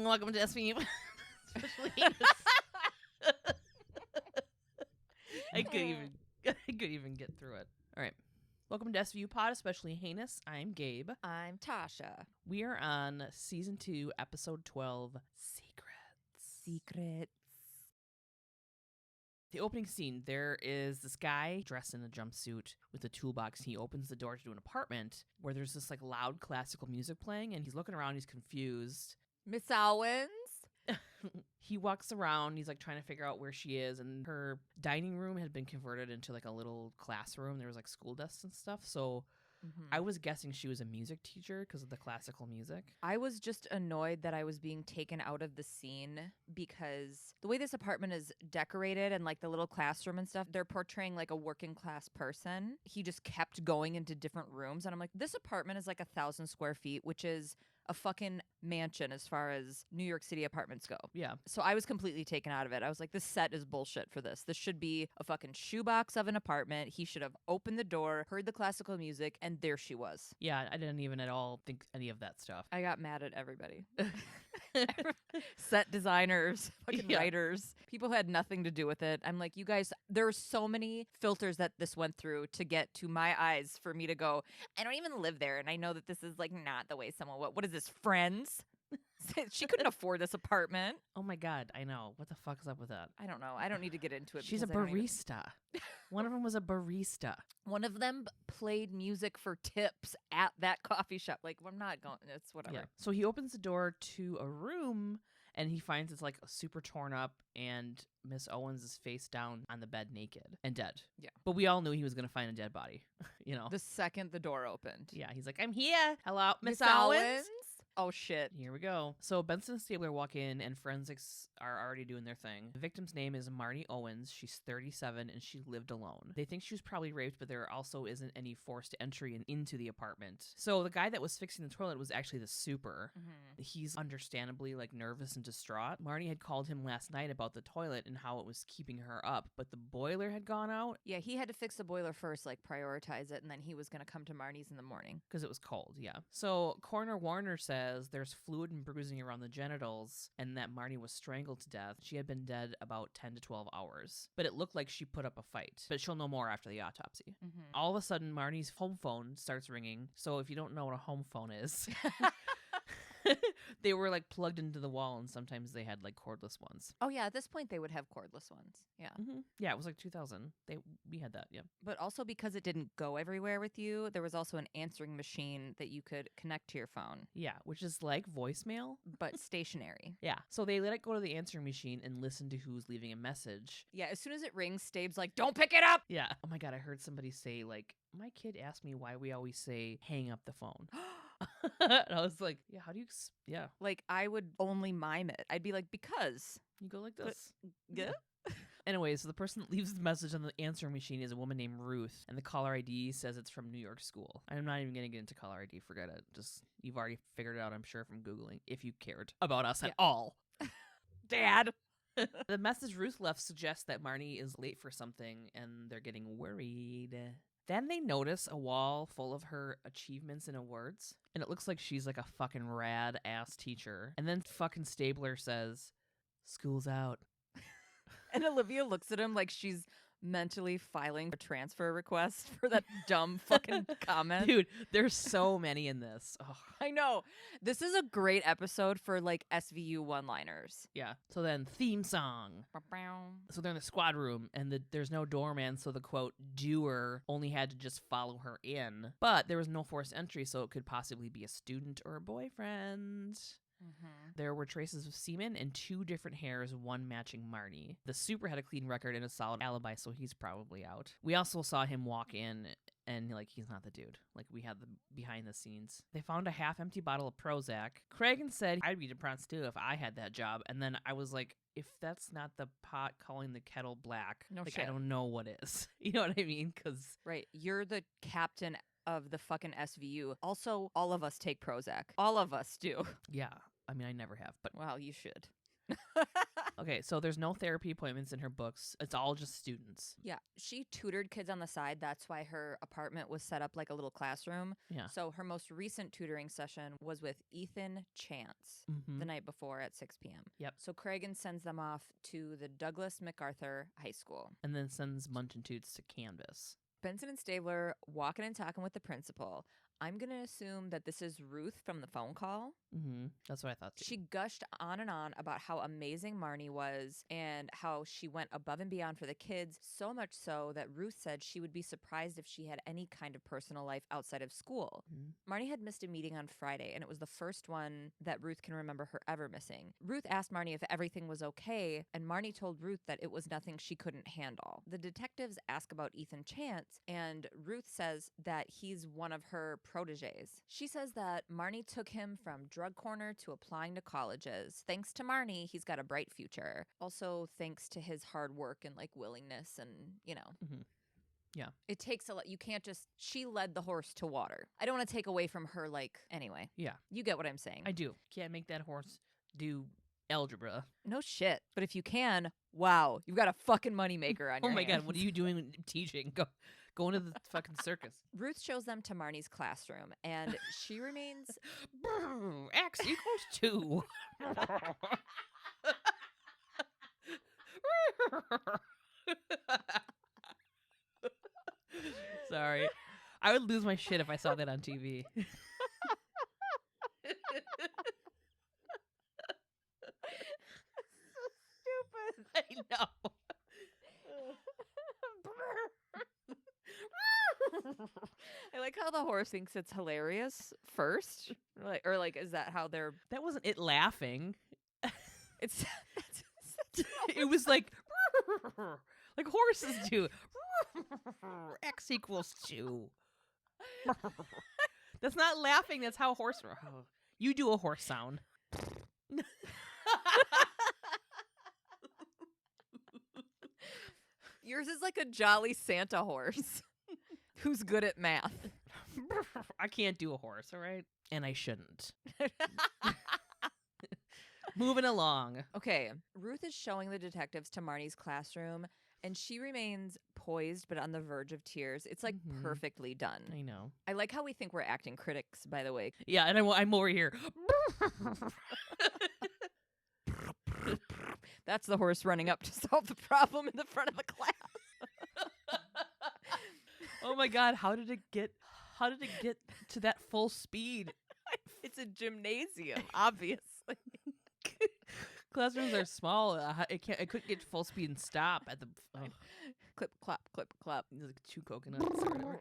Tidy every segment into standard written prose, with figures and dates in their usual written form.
welcome to SVU. Especially I could even get through it. All right. Welcome to SVupod, especially heinous. I'm Gabe. I'm Tasha. We are on season 2, episode 12, Secrets. The opening scene, there is this guy dressed in a jumpsuit with a toolbox. He opens the door to an apartment where there's this like loud classical music playing, and he's looking around, he's confused. Miss Owens? He walks around, he's like trying to figure out where she is, and her dining room had been converted into like a little classroom. There was like school desks and stuff, so I was guessing she was a music teacher because of the classical music. I was just annoyed that I was being taken out of the scene because the way this apartment is decorated and like the little classroom and stuff, they're portraying like a working class person. He just kept going into different rooms, and I'm like, this apartment is like 1,000 square feet, which is a fucking mansion as far as New York City apartments go. Yeah. So I was completely taken out of it. I was like, this set is bullshit for this. This should be a fucking shoebox of an apartment. He should have opened the door, heard the classical music, and there she was. Yeah, I didn't even at all think any of that stuff. I got mad at everybody. Set designers, fucking writers. People had nothing to do with it. I'm like, you guys, there are so many filters that this went through to get to my eyes for me to go, I don't even live there. And I know that this is like not the way someone, what is this, Friends? She couldn't afford this apartment. Oh my God, I know. What the fuck is up with that? I don't know. I don't need to get into it. She's a barista. One of them was a barista. One of them played music for tips at that coffee shop. Like, I'm not going, it's whatever. Yeah. So he opens the door to a room and he finds it's like super torn up and Miss Owens is face down on the bed naked and dead. Yeah. But we all knew he was going to find a dead body, you know. The second the door opened. Yeah. He's like, I'm here. Hello, Miss Owens. Oh, shit. Here we go. So Benson and Stabler walk in and forensics are already doing their thing. The victim's name is Marnie Owens. She's 37 and she lived alone. They think she was probably raped, but there also isn't any forced entry into the apartment. So the guy that was fixing the toilet was actually the super. He's understandably like nervous and distraught. Marnie had called him last night about the toilet and how it was keeping her up, but the boiler had gone out. Yeah, he had to fix the boiler first, like prioritize it, and then he was going to come to Marnie's in the morning. Because it was cold, yeah. So Coroner Warner says there's fluid and bruising around the genitals and that Marnie was strangled to death. She had been dead about 10 to 12 hours, but it looked like she put up a fight. But she'll know more after the autopsy. All of a sudden, Marnie's home phone starts ringing. So if you don't know what a home phone is... They were like plugged into the wall, and sometimes they had like cordless ones. Oh yeah, at this point they would have cordless ones. Yeah. Yeah, it was like 2000. We had that, yeah. But also because it didn't go everywhere with you, there was also an answering machine that you could connect to your phone. Yeah, which is like voicemail. But stationary. Yeah. So they let it go to the answering machine and listen to who's leaving a message. Yeah, as soon as it rings, Stabe's like, don't pick it up! Yeah. Oh my God, I heard somebody say like, my kid asked me why we always say hang up the phone. And I was like, yeah, how do you, yeah. Like, I would only mime it. I'd be like, because. You go like this. Yeah. Anyway, so the person that leaves the message on the answering machine is a woman named Ruth, and the caller ID says it's from New York School. I'm not even going to get into caller ID. Forget it. Just, you've already figured it out, I'm sure, from Googling, if you cared about us at all. Dad. The message Ruth left suggests that Marnie is late for something, and they're getting worried. Then they notice a wall full of her achievements and awards, and it looks like she's like a fucking rad-ass teacher. And then fucking Stabler says, school's out. And Olivia looks at him like she's mentally filing a transfer request for that dumb fucking comment. Dude, there's so many in this. Oh. I know. This is a great episode for like SVU one-liners. Yeah. So then theme song. So they're in the squad room and there's no doorman. So the quote doer only had to just follow her in. But there was no forced entry. So it could possibly be a student or a boyfriend. There were traces of semen and 2 different hairs, one matching Marnie. The super had a clean record and a solid alibi, so he's probably out. We also saw him walk in and like he's not the dude. Like we had the behind the scenes. They found a half-empty bottle of Prozac. Cragen said I'd be depressed too if I had that job. And then I was like, if that's not the pot calling the kettle black, no like shit. I don't know what is. You know what I mean? Because right, you're the captain of the fucking SVU. Also, all of us take Prozac. All of us do. Yeah. I mean, I never have, but well, you should. Okay, so there's no therapy appointments in her books. It's all just students. Yeah, she tutored kids on the side. That's why her apartment was set up like a little classroom. Yeah. So her most recent tutoring session was with Ethan Chance Mm-hmm. the night before at 6 p.m. Yep. So Cragen sends them off to the Douglas MacArthur High School. And then sends Munch and Toots to Canvas. Benson and Stabler walking and talking with the principal. I'm going to assume that this is Ruth from the phone call. Mm-hmm. That's what I thought too. She gushed on and on about how amazing Marnie was and how she went above and beyond for the kids, so much so that Ruth said she would be surprised if she had any kind of personal life outside of school. Mm-hmm. Marnie had missed a meeting on Friday, and it was the first one that Ruth can remember her ever missing. Ruth asked Marnie if everything was okay, and Marnie told Ruth that it was nothing she couldn't handle. The detectives ask about Ethan Chance, and Ruth says that he's one of her proteges. She says that Marnie took him from drug corner to applying to colleges. Thanks to Marnie, he's got a bright future. Also, thanks to his hard work and like willingness and, you know. Mm-hmm. Yeah. It takes a lot. You can't just, she led the horse to water. I don't want to take away from her, like, anyway. Yeah. You get what I'm saying. I do. Can't make that horse do algebra. No shit. But if you can, wow, you've got a fucking moneymaker on Oh your my God, hands. what are you doing teaching? Go into the fucking circus. Ruth shows them to Marnie's classroom, and she remains... X equals 2. Sorry. I would lose my shit if I saw that on TV. Stupid. I know. I like how the horse thinks it's hilarious first. Or is that how they're... That wasn't it laughing. It's... It was like horses do. X equals 2. That's not laughing. That's how a horse. You do a horse sound. Yours is like a jolly Santa horse who's good at math. I can't do a horse, all right? And I shouldn't. Moving along. Okay, Ruth is showing the detectives to Marnie's classroom, and she remains poised but on the verge of tears. It's like Mhm. perfectly done. I know. I like how we think we're acting critics, by the way. Yeah, and I'm over here. That's the horse running up to solve the problem in the front of the class. Oh my God, how did it get to that full speed? It's a gymnasium, obviously. Classrooms are small. It couldn't get to full speed and stop at the Clip, clap, clip, clap. like 2 coconuts or whatever.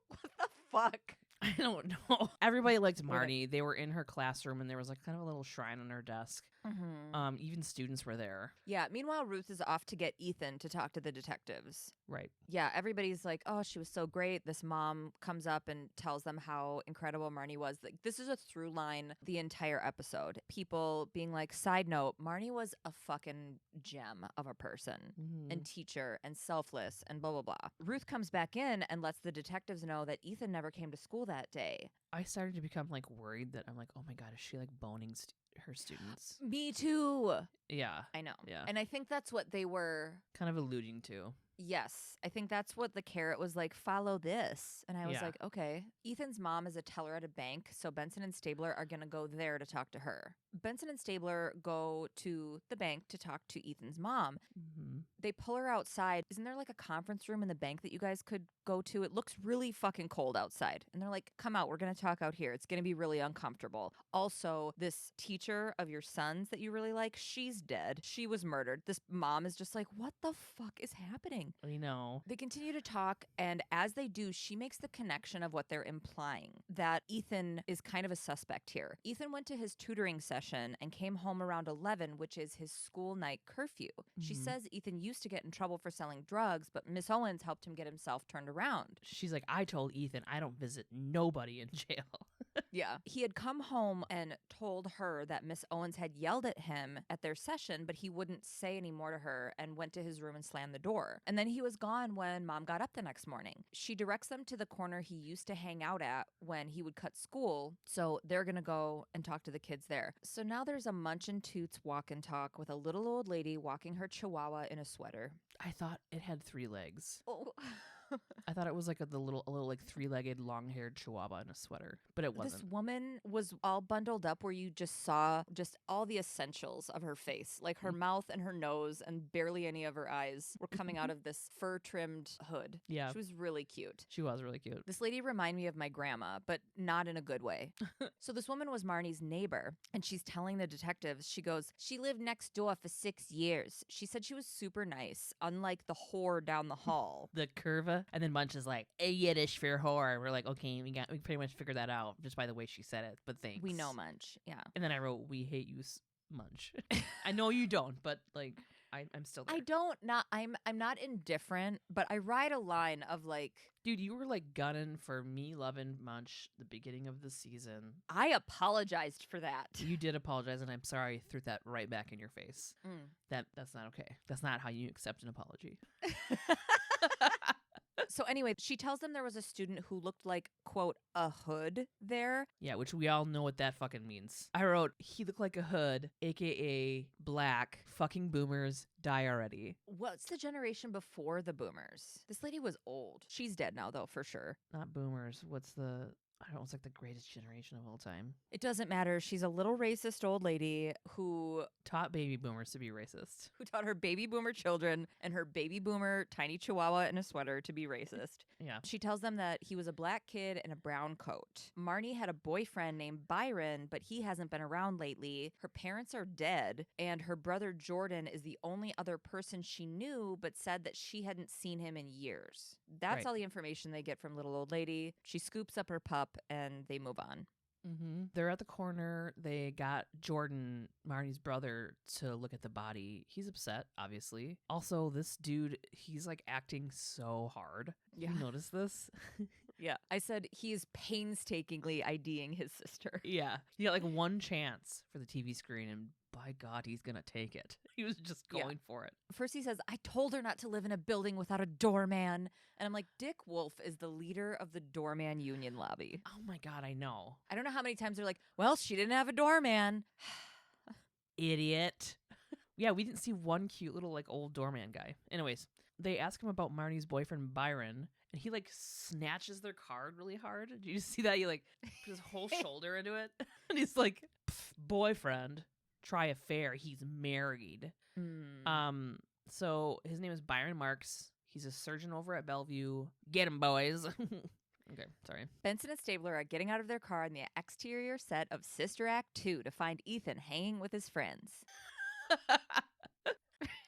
What the fuck? I don't know. Everybody liked Marnie. They were in her classroom, and there was like kind of a little shrine on her desk. Mm-hmm. Even students were there. Yeah, meanwhile, Ruth is off to get Ethan to talk to the detectives. Right. Yeah, everybody's like, oh, she was so great. This mom comes up and tells them how incredible Marnie was. Like, this is a through line the entire episode. People being like, side note, Marnie was a fucking gem of a person Mhm. and teacher and selfless and blah, blah, blah. Ruth comes back in and lets the detectives know that Ethan never came to school that day. I started to become like worried that I'm like, oh my God, is she like boning her students? Me too. Yeah. I know. Yeah. And I think that's what they were... Kind of alluding to. Yes, I think that's what the carrot was like, follow this. And I was Yeah. like, okay. Ethan's mom is a teller at a bank, so Benson and Stabler are going to go there to talk to her. Benson and Stabler go to the bank to talk to Ethan's mom. Mm-hmm. They pull her outside. Isn't there like a conference room in the bank that you guys could go to? It looks really fucking cold outside. And they're like, come out, we're going to talk out here. It's going to be really uncomfortable. Also, this teacher of your son's that you really like, she's dead. She was murdered. This mom is just like, what the fuck is happening? I know. They continue to talk, and as they do, she makes the connection of what they're implying, that Ethan is kind of a suspect here. Ethan went to his tutoring session and came home around 11, which is his school night curfew. She Mhm. says Ethan used to get in trouble for selling drugs, but Miss Owens helped him get himself turned around. She's like, I told Ethan I don't visit nobody in jail. Yeah. He had come home and told her that Miss Owens had yelled at him at their session, but he wouldn't say any more to her and went to his room and slammed the door. And then he was gone when Mom got up the next morning. She directs them to the corner he used to hang out at when he would cut school. So they're going to go and talk to the kids there. So now there's a Munch and Toots walk and talk with a little old lady walking her chihuahua in a sweater. I thought it had 3 legs. Oh. I thought it was like a little like 3-legged, long-haired chihuahua in a sweater, but it wasn't. This woman was all bundled up where you just saw just all the essentials of her face. Like her mouth and her nose and barely any of her eyes were coming out of this fur-trimmed hood. Yeah. She was really cute. She was really cute. This lady reminded me of my grandma, but not in a good way. So this woman was Marnie's neighbor, and she's telling the detectives, she goes, she lived next door for 6 years. She said she was super nice, unlike the whore down the hall. The curva. And then Munch is like, a Yiddish for whore. We're like, okay, we pretty much figured that out just by the way she said it, but thanks. We know Munch, yeah. And then I wrote, we hate you, Munch. I know you don't, but like, I'm still there. I'm not indifferent, but I ride a line of like, dude, you were like gunning for me loving Munch the beginning of the season. I apologized for that. You did apologize, and I'm sorry I threw that right back in your face. That's not okay. That's not how you accept an apology. So anyway, she tells them there was a student who looked like, quote, a hood there. Yeah, which we all know what that fucking means. I wrote, he looked like a hood, a.k.a. black, fucking boomers, die already. What's the generation before the boomers? This lady was old. She's dead now, though, for sure. Not boomers. What's the... I don't know, it's like the greatest generation of all time. It doesn't matter. She's a little racist old lady who taught baby boomers to be racist. Who taught her baby boomer children and her baby boomer tiny chihuahua in a sweater to be racist. Yeah. She tells them that he was a black kid in a brown coat. Marnie had a boyfriend named Byron, but he hasn't been around lately. Her parents are dead, and her brother Jordan is the only other person she knew, but said that she hadn't seen him in years. That's all the information they get from little old lady. She scoops up her pup and they move on. They're at the corner. They got Jordan, Marnie's brother, to look at the body. He's upset, obviously. Also, this dude, he's like acting so hard. Yeah. You notice this? Yeah. I said he's painstakingly IDing his sister. Yeah. He got like one chance for the TV screen, and by God, he's going to take it. He was just going for it. First he says, I told her not to live in a building without a doorman. And I'm like, Dick Wolf is the leader of the doorman union lobby. Oh my God, I know. I don't know how many times they're like, well, she didn't have a doorman. Idiot. Yeah, we didn't see one cute little like old doorman guy. Anyways, they ask him about Marnie's boyfriend, Byron, and he like snatches their card really hard. Did you see that? He like put his whole shoulder into it. And he's like, boyfriend. Try affair. He's married. So his name is Byron Marks. He's a surgeon over at Bellevue. Get him, boys. Okay, sorry. Benson and Stabler are getting out of their car in the exterior set of Sister Act 2 to find Ethan hanging with his friends.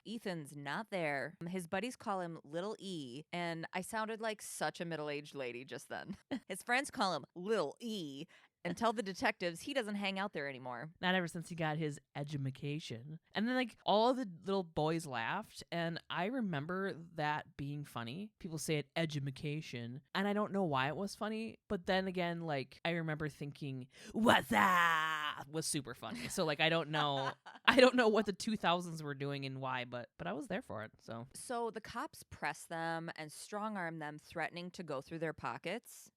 Ethan's not there. His buddies call him Little E, and I sounded like such a middle-aged lady just then. His friends call him Lil E, and tell the detectives he doesn't hang out there anymore. Not ever since he got his edumacation. And then like all the little boys laughed, and I remember that being funny. People say it edumacation, and I don't know why it was funny, but then again, like I remember thinking what's up was super funny. So like I don't know what the 2000s were doing and why, but I was there for it. So the cops press them and strong arm them, threatening to go through their pockets.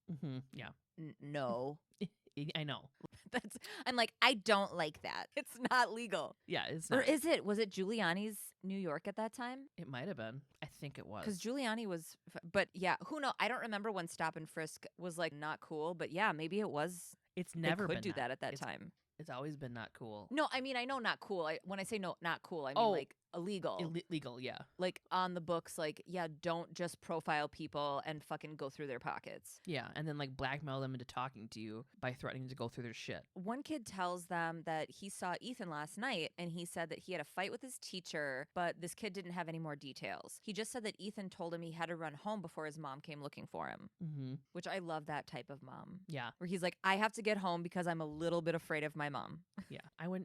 Yeah. No. I know. I'm like, I don't like that. It's not legal. Yeah, it's not. Or is it? Was it Giuliani's New York at that time? It might have been. I think it was. Because Giuliani was, but yeah, who knows? I don't remember when stop and frisk was like not cool, but yeah, maybe it was. It's never they been could do that at that time. It's always been not cool. No, I mean, I know not cool. When I say no, not cool, I mean like illegal. Illegal, yeah. Like on the books, like, yeah, don't just profile people and fucking go through their pockets. Yeah, and then like blackmail them into talking to you by threatening to go through their shit. One kid tells them that he saw Ethan last night, and he said that he had a fight with his teacher, but this kid didn't have any more details. He just said that Ethan told him he had to run home before his mom came looking for him, which I love that type of mom. Yeah. Where he's like, I have to get home because I'm a little bit afraid of my mom. Yeah.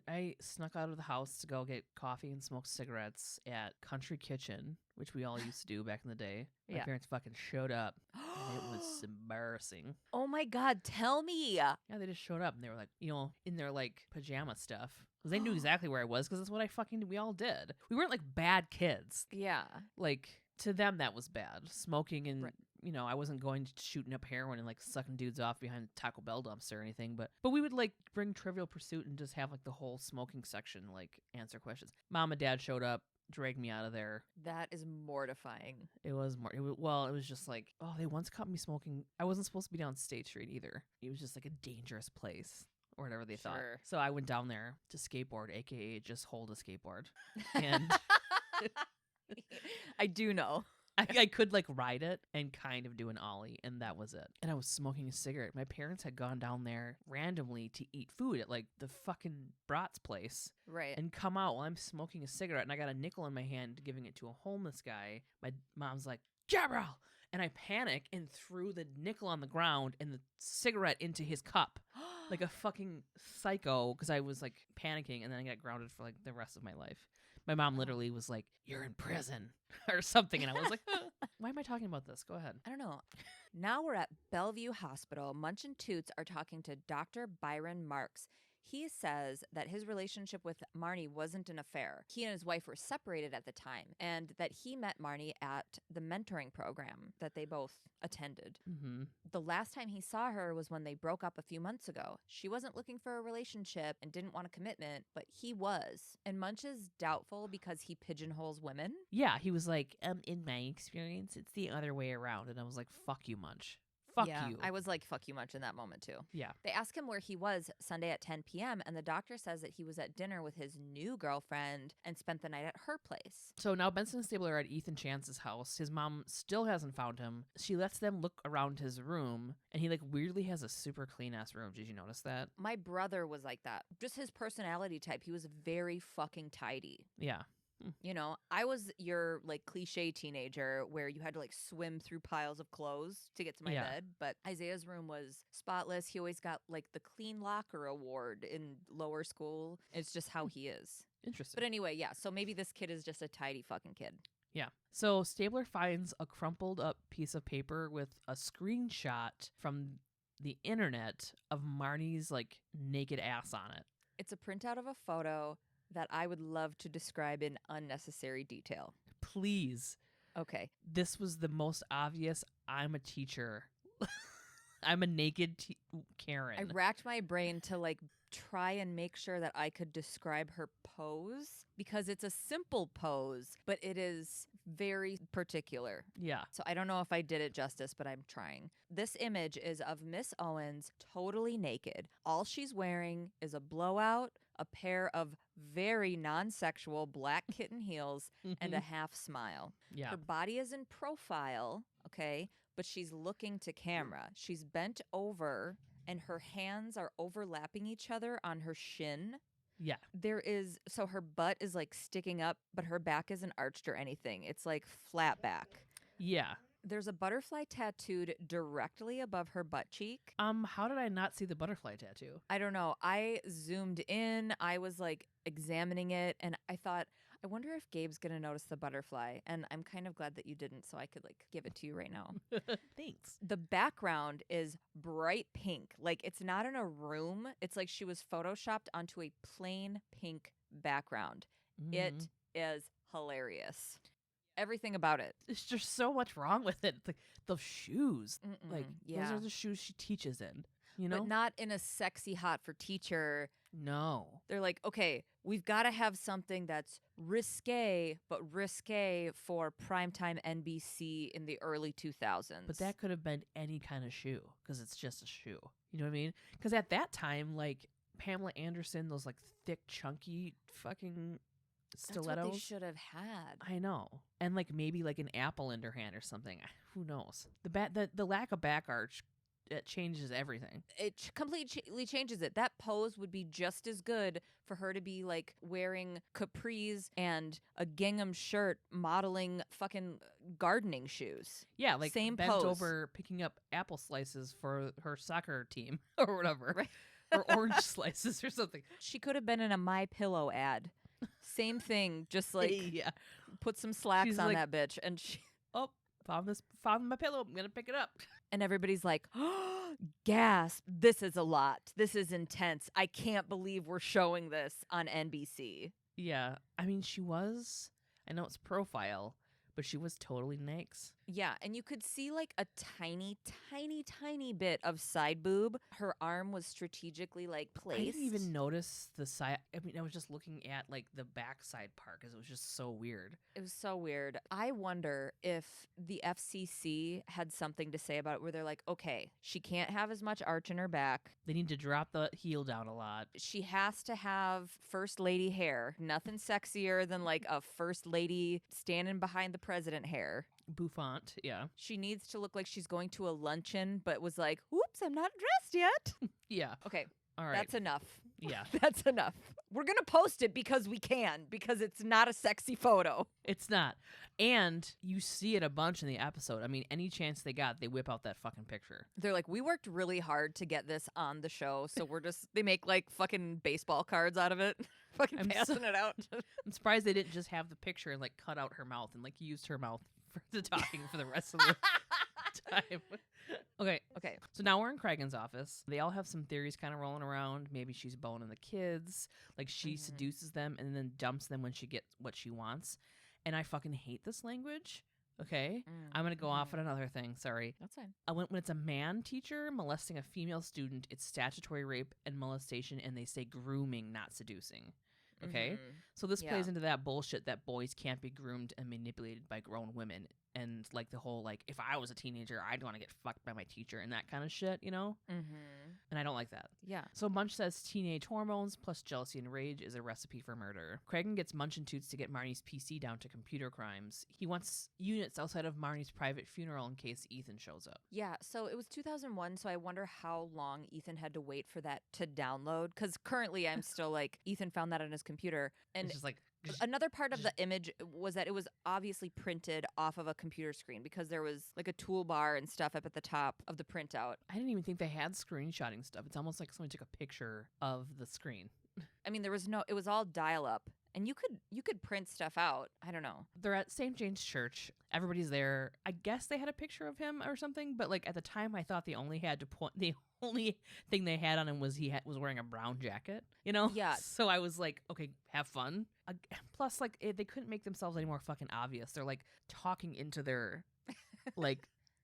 I snuck out of the house to go get coffee and smoke cigarettes at Country Kitchen, which we all used to do back in the day. My Yeah. parents fucking showed up, and it was embarrassing. Oh my God, tell me. Yeah, they just showed up, and they were like, in their like pajama stuff. Because they knew exactly where I was, because that's what we all did. We weren't like bad kids. Yeah. Like, to them, that was bad. Smoking and, Right. I wasn't going shooting up heroin and like sucking dudes off behind Taco Bell dumpster or anything. But we would like bring Trivial Pursuit and just have like the whole smoking section, like answer questions. Mom and Dad showed up, dragged me out of there. That is mortifying. It was it was just like, oh, they once caught me smoking. I wasn't supposed to be down State Street either. It was just like a dangerous place. Or whatever they thought. Sure. So I went down there to skateboard, aka just hold a skateboard. And I do know. I could like ride it and kind of do an ollie, and that was it. And I was smoking a cigarette. My parents had gone down there randomly to eat food at like the fucking Bratz place. Right. And come out while I'm smoking a cigarette, and I got a nickel in my hand giving it to a homeless guy. My mom's like, Gabriel! And I panic and threw the nickel on the ground and the cigarette into his cup. Like a fucking psycho, because I was like panicking, and then I got grounded for like the rest of my life. My mom literally was like, you're in prison or something. And I was like, why am I talking about this? Go ahead. I don't know. Now we're at Bellevue Hospital. Munch and Toots are talking to Dr. Byron Marks. He says that his relationship with Marnie wasn't an affair. He and his wife were separated at the time, and that he met Marnie at the mentoring program that they both attended. Mm-hmm. The last time he saw her was when they broke up a few months ago. She wasn't looking for a relationship and didn't want a commitment, but he was. And Munch is doubtful because he pigeonholes women. Yeah, he was like, in my experience, it's the other way around. And I was like, fuck you, Munch. Fuck you. I was like, fuck you much in that moment too. Yeah. They ask him where he was Sunday at 10 p.m. and the doctor says that he was at dinner with his new girlfriend and spent the night at her place. So now Benson and Stabler are at Ethan Chance's house. His mom still hasn't found him. She lets them look around his room, and he like weirdly has a super clean ass room. Did you notice that? My brother was like that. Just his personality type. He was very fucking tidy. Yeah. You know, I was your like cliche teenager where you had to like swim through piles of clothes to get to my bed. But Isaiah's room was spotless. He always got like the clean locker award in lower school. It's just how he is. Interesting. But anyway, yeah. So maybe this kid is just a tidy fucking kid. Yeah. So Stabler finds a crumpled up piece of paper with a screenshot from the internet of Marnie's like naked ass on it. It's a printout of a photo that I would love to describe in unnecessary detail. Please. Okay. This was the most obvious. I'm a teacher. I'm a naked Karen. I racked my brain to like try and make sure that I could describe her pose because it's a simple pose, but it is very particular. Yeah. So I don't know if I did it justice, but I'm trying. This image is of Miss Owens totally naked. All she's wearing is a blowout, a pair of very non-sexual black kitten heels, and a half smile. Yeah. Her body is in profile, okay, but she's looking to camera. She's bent over, and her hands are overlapping each other on her shin. Yeah. So her butt is like sticking up, but her back isn't arched or anything. It's like flat back. Yeah. There's a butterfly tattooed directly above her butt cheek. How did I not see the butterfly tattoo? I don't know. I zoomed in. I was like examining it, and I thought, I wonder if Gabe's gonna notice the butterfly. And I'm kind of glad that you didn't, so I could like give it to you right now. Thanks. The background is bright pink. Like it's not in a room. It's like she was photoshopped onto a plain pink background. It is hilarious. Everything about it. There's just so much wrong with it. Like the shoes. Like yeah. those are the shoes she teaches in. You know? But not in a sexy hot for teacher. No. They're like, okay, we've got to have something that's risque, but risque for primetime NBC in the early 2000s. But that could have been any kind of shoe because it's just a shoe. You know what I mean? Because at that time, like Pamela Anderson, those like thick, chunky fucking stilettos. That's what they should have had. I know. And like maybe like an apple in her hand or something. Who knows? The lack of back arch, it changes everything. It completely changes it. That pose would be just as good for her to be like wearing capris and a gingham shirt modeling fucking gardening shoes. Yeah, like same bent pose. over picking up apple slices for her soccer team or whatever. Right. or orange slices or something. She could have been in a My Pillow ad. Same thing, just like Yeah. put some slacks She's on like, that bitch, and she oh, found my pillow. I'm gonna pick it up. and everybody's like, oh, gasp! This is a lot. This is intense. I can't believe we're showing this on NBC. Yeah, I mean, she was. I know it's profile, but she was totally naked. Yeah, and you could see like a tiny, tiny, tiny bit of side boob. Her arm was strategically like placed. I didn't even notice the side. I mean, I was just looking at like the backside part because it was just so weird. It was so weird. I wonder if the FCC had something to say about it where they're like, okay, she can't have as much arch in her back. They need to drop the heel down a lot. She has to have first lady hair. Nothing sexier than like a first lady standing behind the president hair. Bouffant, yeah. She needs to look like she's going to a luncheon, but was like, oops, I'm not dressed yet. Yeah. Okay, All right. that's enough. Yeah. That's enough. We're going to post it because we can, because it's not a sexy photo. It's not. And you see it a bunch in the episode. I mean, any chance they got, they whip out that fucking picture. They're like, we worked really hard to get this on the show, so we're just, they make like fucking baseball cards out of it. Fucking passing it out. I'm surprised they didn't just have the picture and like cut out her mouth and like used her mouth for the talking for the rest of the time. Okay. So now we're in Cragen's office. They all have some theories kind of rolling around. Maybe she's boning the kids. Like she seduces them and then dumps them when she gets what she wants. And I fucking hate this language. Okay. I'm going to go off on another thing. Sorry. That's fine. When it's a man teacher molesting a female student, it's statutory rape and molestation, and they say grooming, not seducing. Okay. So this plays into that bullshit that boys can't be groomed and manipulated by grown women. And like the whole, like, if I was a teenager, I'd want to get fucked by my teacher and that kind of shit, you know? And I don't like that. Yeah. So Munch says teenage hormones plus jealousy and rage is a recipe for murder. Cragen gets Munch and Toots to get Marnie's PC down to computer crimes. He wants units outside of Marnie's private funeral in case Ethan shows up. Yeah. So it was 2001. So I wonder how long Ethan had to wait for that to download. Because currently I'm still like, Ethan found that on his computer. And it's just like... Another part of the image was that it was obviously printed off of a computer screen because there was like a toolbar and stuff up at the top of the printout. I didn't even think they had screenshotting stuff. It's almost like somebody took a picture of the screen. I mean, it was all dial up. And you could print stuff out. I don't know. They're at St. James Church. Everybody's there. I guess they had a picture of him or something, but like at the time I thought the only thing they had on him was he was wearing a brown jacket, you know? Yeah. So I was like, okay, have fun. Plus, like, they couldn't make themselves any more fucking obvious. They're like talking into their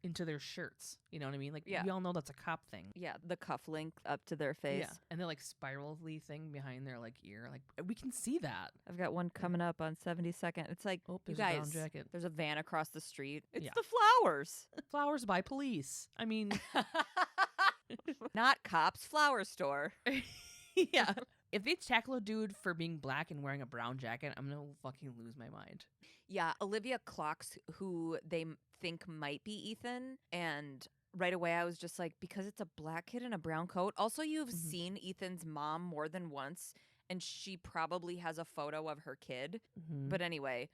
into their shirts. You know what I mean? Like, we all know that's a cop thing. Yeah, the cuff link up to their face. Yeah, and they're like spirally thing behind their like ear. Like, we can see that. I've got one coming up on 72nd. It's like, you guys, a brown jacket. There's a van across the street. It's the flowers. Flowers by police. I mean, not cops. Flower store. Yeah. If they tackle a dude for being black and wearing a brown jacket, I'm gonna fucking lose my mind. Yeah, Olivia clocks who they think might be Ethan, and right away I was just like, because it's a black kid in a brown coat. Also, you've seen Ethan's mom more than once, and she probably has a photo of her kid. But anyway,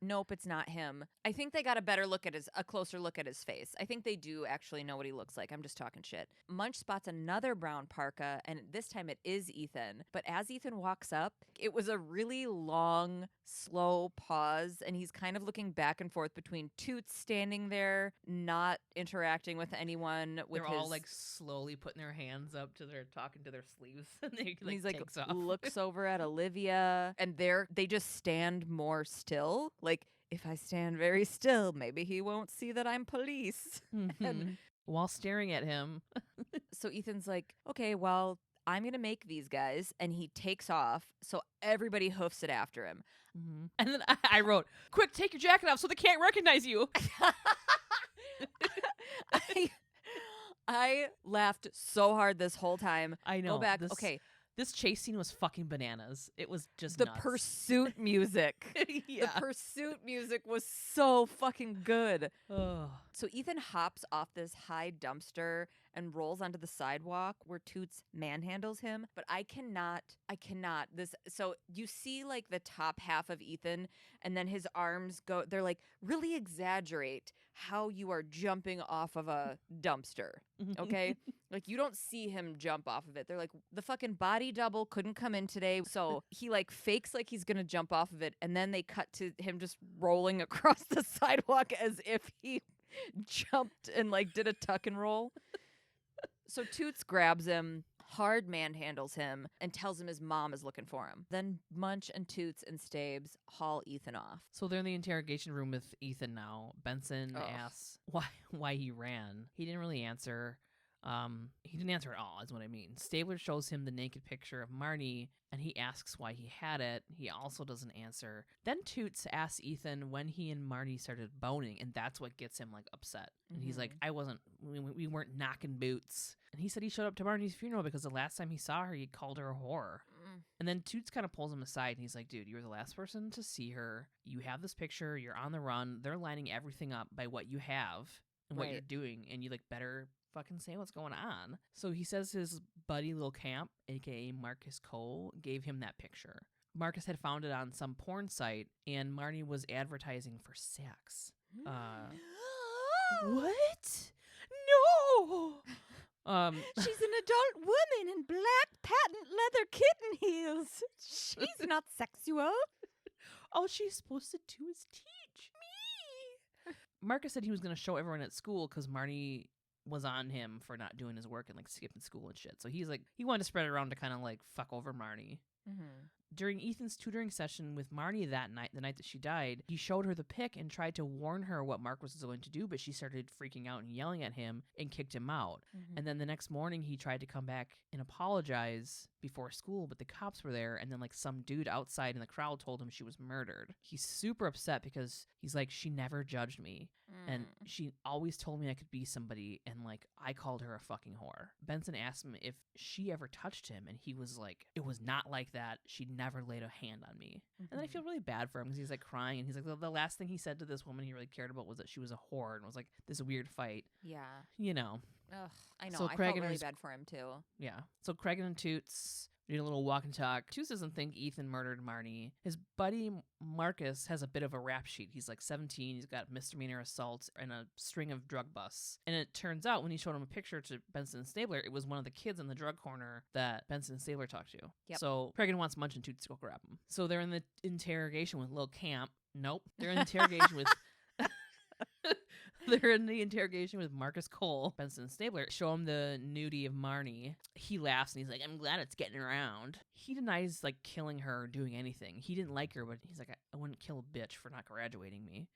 nope, it's not him. I think they got a closer look at his face. I think they do actually know what he looks like. I'm just talking shit. Munch spots another brown parka, and this time it is Ethan. But as Ethan walks up, it was a really long, slow pause, and he's kind of looking back and forth between Toots standing there, not interacting with anyone. They're all like slowly putting their hands up to talking to their sleeves, and he's like takes off. Looks over at Olivia, and they just stand more still. Like, if I stand very still, maybe he won't see that I'm police. And while staring at him. So Ethan's like, okay, well, I'm going to make these guys. And he takes off. So everybody hoofs it after him. And then I wrote, quick, take your jacket off so they can't recognize you. I laughed so hard this whole time. I know. Go back. Okay. This chase scene was fucking bananas. It was just the nuts. Pursuit music. The pursuit music was so fucking good. So Ethan hops off this high dumpster and rolls onto the sidewalk where Toots manhandles him. But I cannot, so you see like the top half of Ethan and then his arms go, they're like really exaggerate how you are jumping off of a dumpster. Okay. Like you don't see him jump off of it. They're like, the fucking body double couldn't come in today. So he like fakes like he's going to jump off of it. And then they cut to him just rolling across the sidewalk as if he jumped and like did a tuck and roll. So Toots grabs him, hard manhandles him, and tells him his mom is looking for him. Then Munch and Toots and Stabes haul Ethan off. So they're in the interrogation room with Ethan now. Benson asks why he ran. He didn't really answer. He didn't answer at all, is what I mean. Stabler shows him the naked picture of Marnie, and he asks why he had it. He also doesn't answer. Then Toots asks Ethan when he and Marnie started boning, and that's what gets him, like, upset. And he's like, we weren't knocking boots. And he said he showed up to Marnie's funeral because the last time he saw her, he called her a whore. And then Toots kind of pulls him aside, and he's like, dude, you were the last person to see her. You have this picture. You're on the run. They're lining everything up by what you have and what you're doing, and you, like, better fucking say what's going on. So he says his buddy Lil Camp, aka Marcus Cole, gave him that picture. Marcus had found it on some porn site, and Marnie was advertising for sex. What? No! She's an adult woman in black patent leather kitten heels. She's not sexual. All she's supposed to do is teach me. Marcus said he was going to show everyone at school because Marnie was on him for not doing his work and like skipping school and shit. So he's like, he wanted to spread it around to kind of like fuck over Marnie. During Ethan's tutoring session with Marnie that night, the night that she died, he showed her the pic and tried to warn her what Marcus was going to do, but she started freaking out and yelling at him and kicked him out. And then the next morning, he tried to come back and apologize before school, but the cops were there, and then like some dude outside in the crowd told him she was murdered. He's super upset because he's like, she never judged me, and she always told me I could be somebody, and like I called her a fucking whore. Benson asked him if she ever touched him, and he was like, it was not like that. She never laid a hand on me. And then I feel really bad for him because he's like crying, and he's like, the last thing he said to this woman he really cared about was that she was a whore, and it was like this weird fight. Yeah. You know. Ugh, I know. So I Craig felt and really his- bad for him too. Yeah. So Craig and Toots doing a little walk and talk. Toots doesn't think Ethan murdered Marnie. His buddy Marcus has a bit of a rap sheet. He's like 17. He's got misdemeanor assaults and a string of drug busts. And it turns out when he showed him a picture to Benson and Stabler, it was one of the kids in the drug corner that Benson and Stabler talked to. Yep. So Craig wants Munch and Toots to go grab him. So they're in the interrogation with Lil Camp. Nope. They're in the interrogation with... They're in the interrogation with Marcus Cole. Benson and Stabler show him the nudie of Marnie. He laughs and he's like, I'm glad it's getting around. He denies like killing her or doing anything. He didn't like her, but he's like, I wouldn't kill a bitch for not graduating me.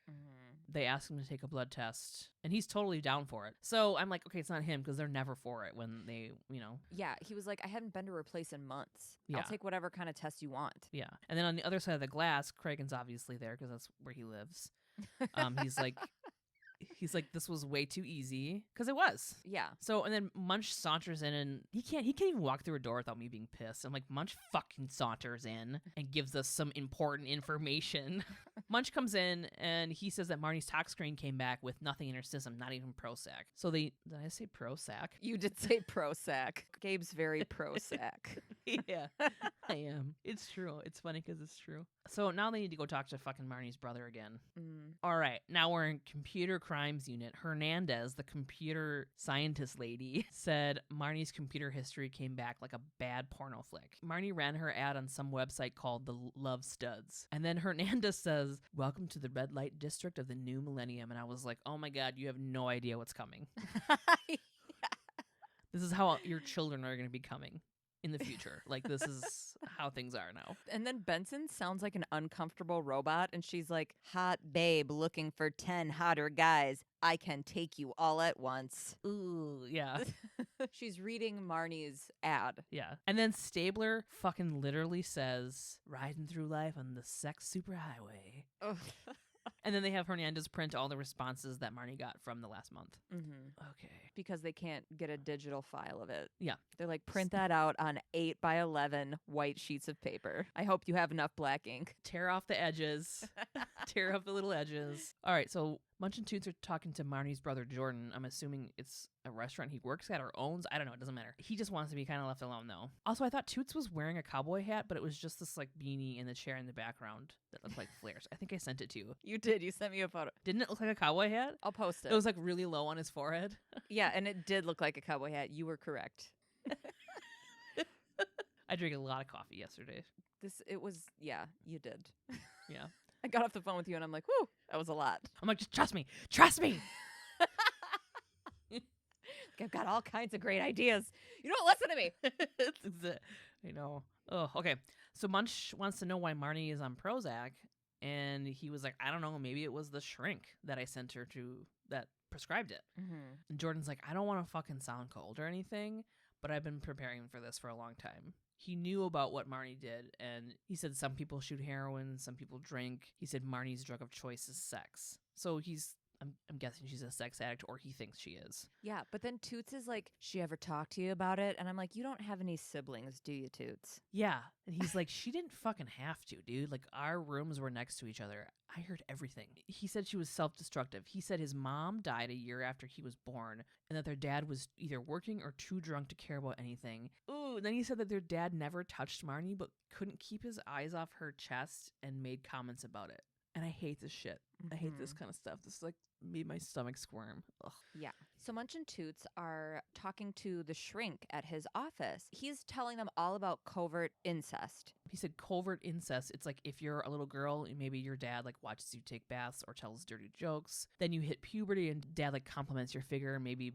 They ask him to take a blood test, and he's totally down for it. So I'm like, okay, it's not him because they're never for it when they, you know. Yeah, he was like, I hadn't been to her place in months. Yeah. I'll take whatever kind of test you want. Yeah. And then on the other side of the glass, Cragen's obviously there because that's where he lives. He's like, this was way too easy, because it was. Yeah. So, and then Munch saunters in, and he can't even walk through a door without me being pissed. I'm like, Munch fucking saunters in and gives us some important information. Munch comes in, and he says that Marnie's tox screen came back with nothing in her system, not even Prozac. So did I say Prozac? You did say Prozac. Gabe's very Prozac. Yeah, I am. It's true. It's funny because it's true. So now they need to go talk to fucking Marnie's brother again. All right, now we're in computer crimes unit. Hernandez, the computer scientist lady, said Marnie's computer history came back like a bad porno flick. Marnie ran her ad on some website called the Love Studs. And then Hernandez says, welcome to the red light district of the new millennium. And I was like, oh my God, you have no idea what's coming. This is how your children are going to be coming in the future. Like, this is how things are now. And then Benson sounds like an uncomfortable robot, and she's like, hot babe looking for 10 hotter guys. I can take you all at once. Ooh, yeah. She's reading Marnie's ad. Yeah. And then Stabler fucking literally says, riding through life on the sex superhighway. Oh. And then they have Hernandez print all the responses that Marnie got from the last month. Okay. Because they can't get a digital file of it. Yeah. They're like, print that out on 8x11 white sheets of paper. I hope you have enough black ink. Tear off the edges. Tear up the little edges. All right, so Munch and Toots are talking to Marnie's brother Jordan. I'm assuming it's a restaurant he works at or owns. I don't know. It doesn't matter. He just wants to be kind of left alone, though. Also, I thought Toots was wearing a cowboy hat, but it was just this like beanie in the chair in the background that looked like flares. I think I sent it to you. You did. You sent me a photo. Didn't it look like a cowboy hat? I'll post it. It was like really low on his forehead. Yeah, and it did look like a cowboy hat. You were correct. I drank a lot of coffee yesterday. Yeah, you did. Yeah. I got off the phone with you and I'm like, whoo, that was a lot. I'm like, just trust me. Trust me. I've got all kinds of great ideas. You don't listen to me. I know. Oh, okay. So Munch wants to know why Marnie is on Prozac. And he was like, I don't know. Maybe it was the shrink that I sent her to that prescribed it. Mm-hmm. And Jordan's like, I don't want to fucking sound cold or anything, but I've been preparing for this for a long time. He knew about what Marnie did, and he said some people shoot heroin, some people drink. He said Marnie's drug of choice is sex. So I'm guessing she's a sex addict, or he thinks she is. Yeah, but then Toots is like, she ever talk to you about it? And I'm like, you don't have any siblings, do you, Toots? Yeah. And he's like, she didn't fucking have to, dude. Like, our rooms were next to each other. I heard everything. He said she was self-destructive. He said his mom died a year after he was born, and that their dad was either working or too drunk to care about anything. Ooh, and then he said that their dad never touched Marnie, but couldn't keep his eyes off her chest and made comments about it. And I hate this shit. I hate this kind of stuff. This like made my stomach squirm. Ugh. Yeah. So Munch and Toots are talking to the shrink at his office. He's telling them all about covert incest. He said covert incest. It's like if you're a little girl and maybe your dad like watches you take baths or tells dirty jokes. Then you hit puberty and dad like compliments your figure and maybe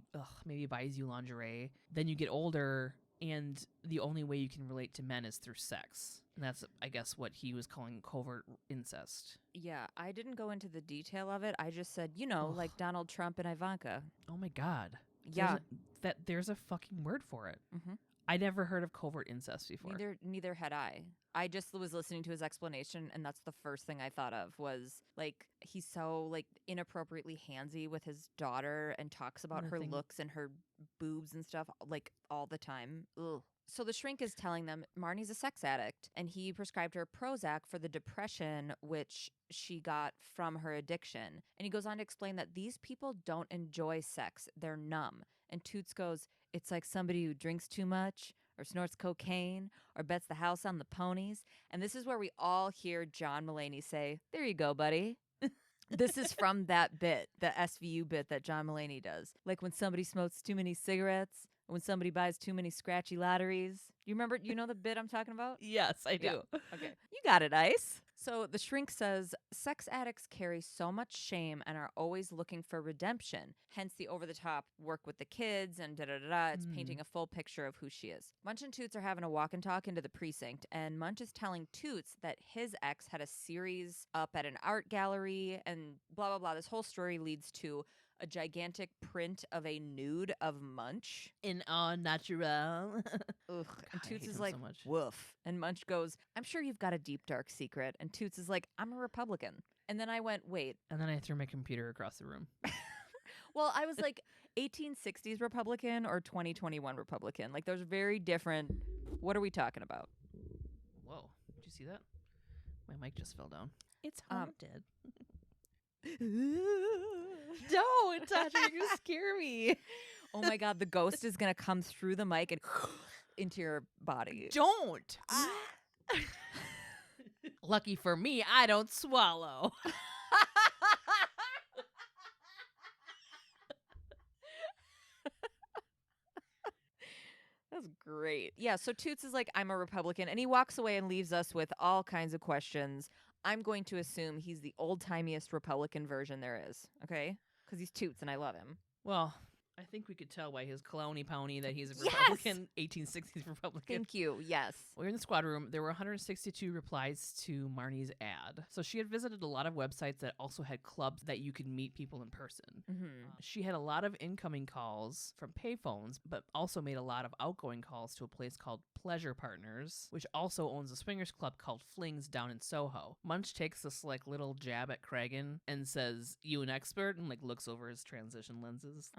buys you lingerie. Then you get older and the only way you can relate to men is through sex. And that's, I guess, what he was calling covert incest. Yeah, I didn't go into the detail of it. I just said, like Donald Trump and Ivanka. Oh my God. Yeah. There's a fucking word for it. Mm-hmm. I never heard of covert incest before. Neither had I. I just was listening to his explanation, and that's the first thing I thought of was, like, he's so, like, inappropriately handsy with his daughter and talks about her looks and her boobs and stuff, like, all the time. Ugh. So the shrink is telling them Marnie's a sex addict, and he prescribed her Prozac for the depression, which she got from her addiction. And he goes on to explain that these people don't enjoy sex. They're numb. And Toots goes, it's like somebody who drinks too much or snorts cocaine or bets the house on the ponies. And this is where we all hear John Mulaney say, there you go, buddy. This is from that bit, the SVU bit that John Mulaney does. Like when somebody smokes too many cigarettes, when somebody buys too many scratchy lotteries. You know the bit I'm talking about? Yes, I do. Yeah. Okay. You got it, Ice. So the shrink says, sex addicts carry so much shame and are always looking for redemption. Hence the over-the-top work with the kids and da-da-da-da. It's painting a full picture of who she is. Munch and Toots are having a walk and talk into the precinct, and Munch is telling Toots that his ex had a series up at an art gallery and blah, blah, blah. This whole story leads to a gigantic print of a nude of Munch. In all natural. Ugh. And Toots is like, so woof. And Munch goes, I'm sure you've got a deep, dark secret. And Toots is like, I'm a Republican. And then I went, wait. And then I threw my computer across the room. Well, I was like, 1860s Republican or 2021 Republican. Like, those are very different. What are we talking about? Whoa. Did you see that? My mic just fell down. It's haunted. Don't touch me. You scare me. Oh my God, the ghost is going to come through the mic and into your body. Don't. Lucky for me, I don't swallow. That's great. Yeah, so Toots is like, I'm a Republican, and he walks away and leaves us with all kinds of questions. I'm going to assume he's the old-timiest Republican version there is, okay? Because he's Toots, and I love him. Well, I think we could tell by his clowny pony that he's a Republican, 1860s Republican. Thank you, yes. We're in the squad room. There were 162 replies to Marnie's ad. So she had visited a lot of websites that also had clubs that you could meet people in person. Mm-hmm. She had a lot of incoming calls from payphones, but also made a lot of outgoing calls to a place called Pleasure Partners, which also owns a swingers club called Flings down in Soho. Munch takes this like little jab at Cragen and says, you an expert? And like looks over his transition lenses.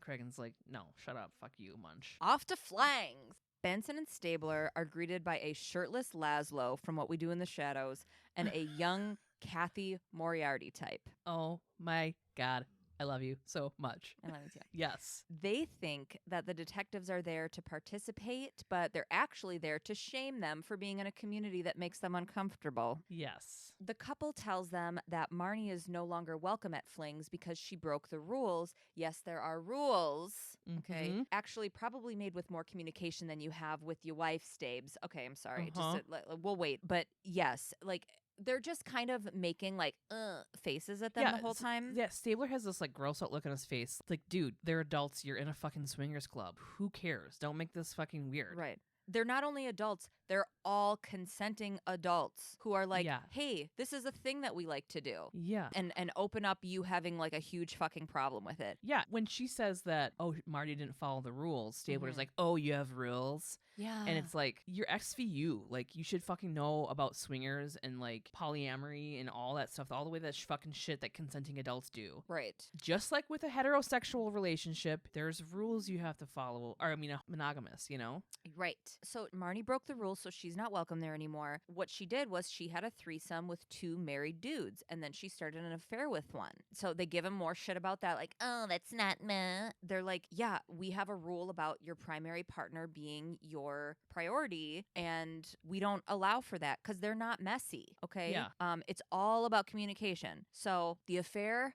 Cragen's like, no, shut up. Fuck you, Munch. Off to Flangs. Benson and Stabler are greeted by a shirtless Laszlo from What We Do in the Shadows and a young Kathy Moriarty type. Oh my God. I love you so much. I love you too. Yes. They think that the detectives are there to participate, but they're actually there to shame them for being in a community that makes them uncomfortable. Yes. The couple tells them that Marnie is no longer welcome at Flings because she broke the rules. Yes, there are rules. Okay. Mhm. Actually, probably made with more communication than you have with your wife, Stabes. Okay, I'm sorry. Uh-huh. We'll wait. But yes, like they're just kind of making like faces at them the whole time. Yeah, Stabler has this like gross out look on his face. Like, dude, they're adults. You're in a fucking swingers club. Who cares? Don't make this fucking weird. Right. They're not only adults, they're all consenting adults who are like, Yeah. hey, this is a thing that we like to do. Yeah. And open up you having like a huge fucking problem with it. Yeah. When she says that, oh, Marty didn't follow the rules, Stabler's Mhm. like, oh, you have rules. Yeah. And it's like, you're XVU. Like, you should fucking know about swingers and like polyamory and all that stuff, all the way that fucking shit that consenting adults do. right. Just like with a heterosexual relationship, there's rules you have to follow. Or, I mean, a monogamous, you know? Right. So Marnie broke the rules, so she's not welcome there anymore. What she did was she had a threesome with 2 married dudes, and then she started an affair with one. So they give him more shit about that, like, oh, that's not meh. They're like, yeah, we have a rule about your primary partner being your priority, and we don't allow for that because they're not messy. Okay. Yeah. It's all about communication. So the affair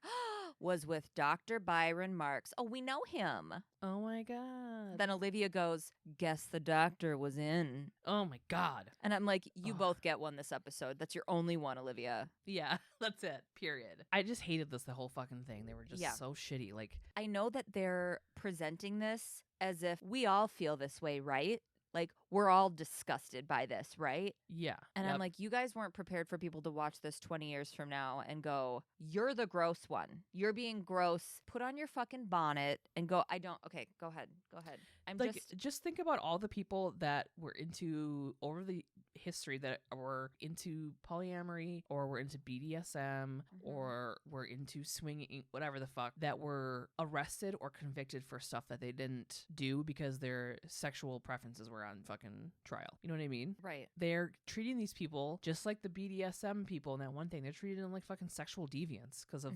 was with Dr. Byron Marks. Oh, we know him. Oh my God. Then Olivia goes, guess the doctor was in. Oh my God. And I'm like, you Ugh. both get one this episode. That's your only one, Olivia. Yeah, that's it. Period. I just hated this, the whole fucking thing. They were just Yeah. so shitty. Like, I know that they're presenting this as if we all feel this way, right? Like, we're all disgusted by this, right? yeah. And Yep. I'm like, you guys weren't prepared for people to watch this 20 years from now and go, you're the gross one. You're being gross. Put on your fucking bonnet and go, I don't. Okay, go ahead. Go ahead. I'm like, just think about all the people that were into, over the history, that were into polyamory or were into BDSM or were into swinging, whatever the fuck, that were arrested or convicted for stuff that they didn't do because their sexual preferences were on fucking trial. You know what I mean? right. They're treating these people just like the BDSM people. And that one thing, they're treating them like fucking sexual deviants because of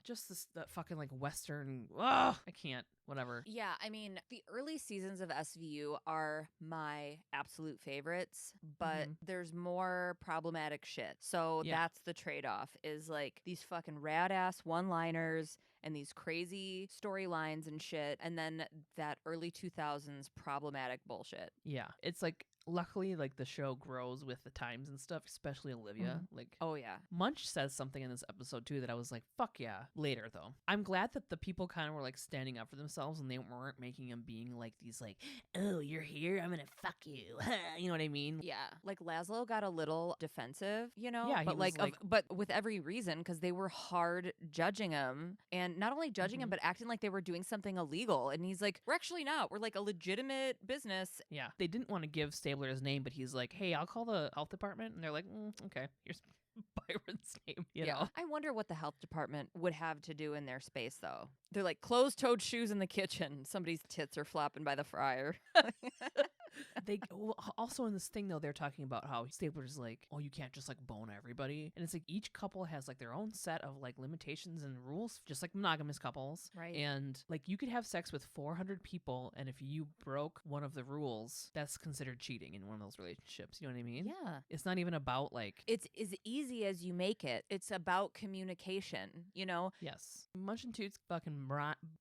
just this, that fucking like Western. Ugh, I can't. Whatever. Yeah, I mean, the early seasons of SVU are my absolute favorites, but there's more problematic shit. So Yeah. that's the trade-off, is like these fucking rad-ass one-liners and these crazy storylines and shit, and then that early 2000s problematic bullshit. Yeah. It's like, luckily, like the show grows with the times and stuff, especially Olivia. Like, Oh, yeah. Munch says something in this episode too that I was like, fuck yeah. Later though, I'm glad that the people kind of were like standing up for themselves and they weren't making them being like these like, oh, you're here, I'm gonna fuck you. You know what I mean? Yeah, like Laszlo got a little defensive, you know? Yeah, he but was like- but with every reason, because they were hard judging him, and not only judging him, but acting like they were doing something illegal. And he's like, we're actually not. We're like a legitimate business. Yeah. They didn't want to give Stabler his name, but he's like, hey, I'll call the health department. And they're like, okay, here's Byron's name, you know? I wonder what the health department would have to do in their space, though. They're like closed-toed shoes in the kitchen. Somebody's tits are flopping by the fryer. They also in this thing though, they're talking about how Stabler's like, oh, you can't just like bone everybody, and it's like each couple has like their own set of like limitations and rules, just like monogamous couples, Right. And like you could have sex with 400 people, and if you broke one of the rules, that's considered cheating in one of those relationships. You know what I mean? Yeah. It's not even about like, It's as easy as you make it. It's about communication, you know? yes, Munch and Toots fucking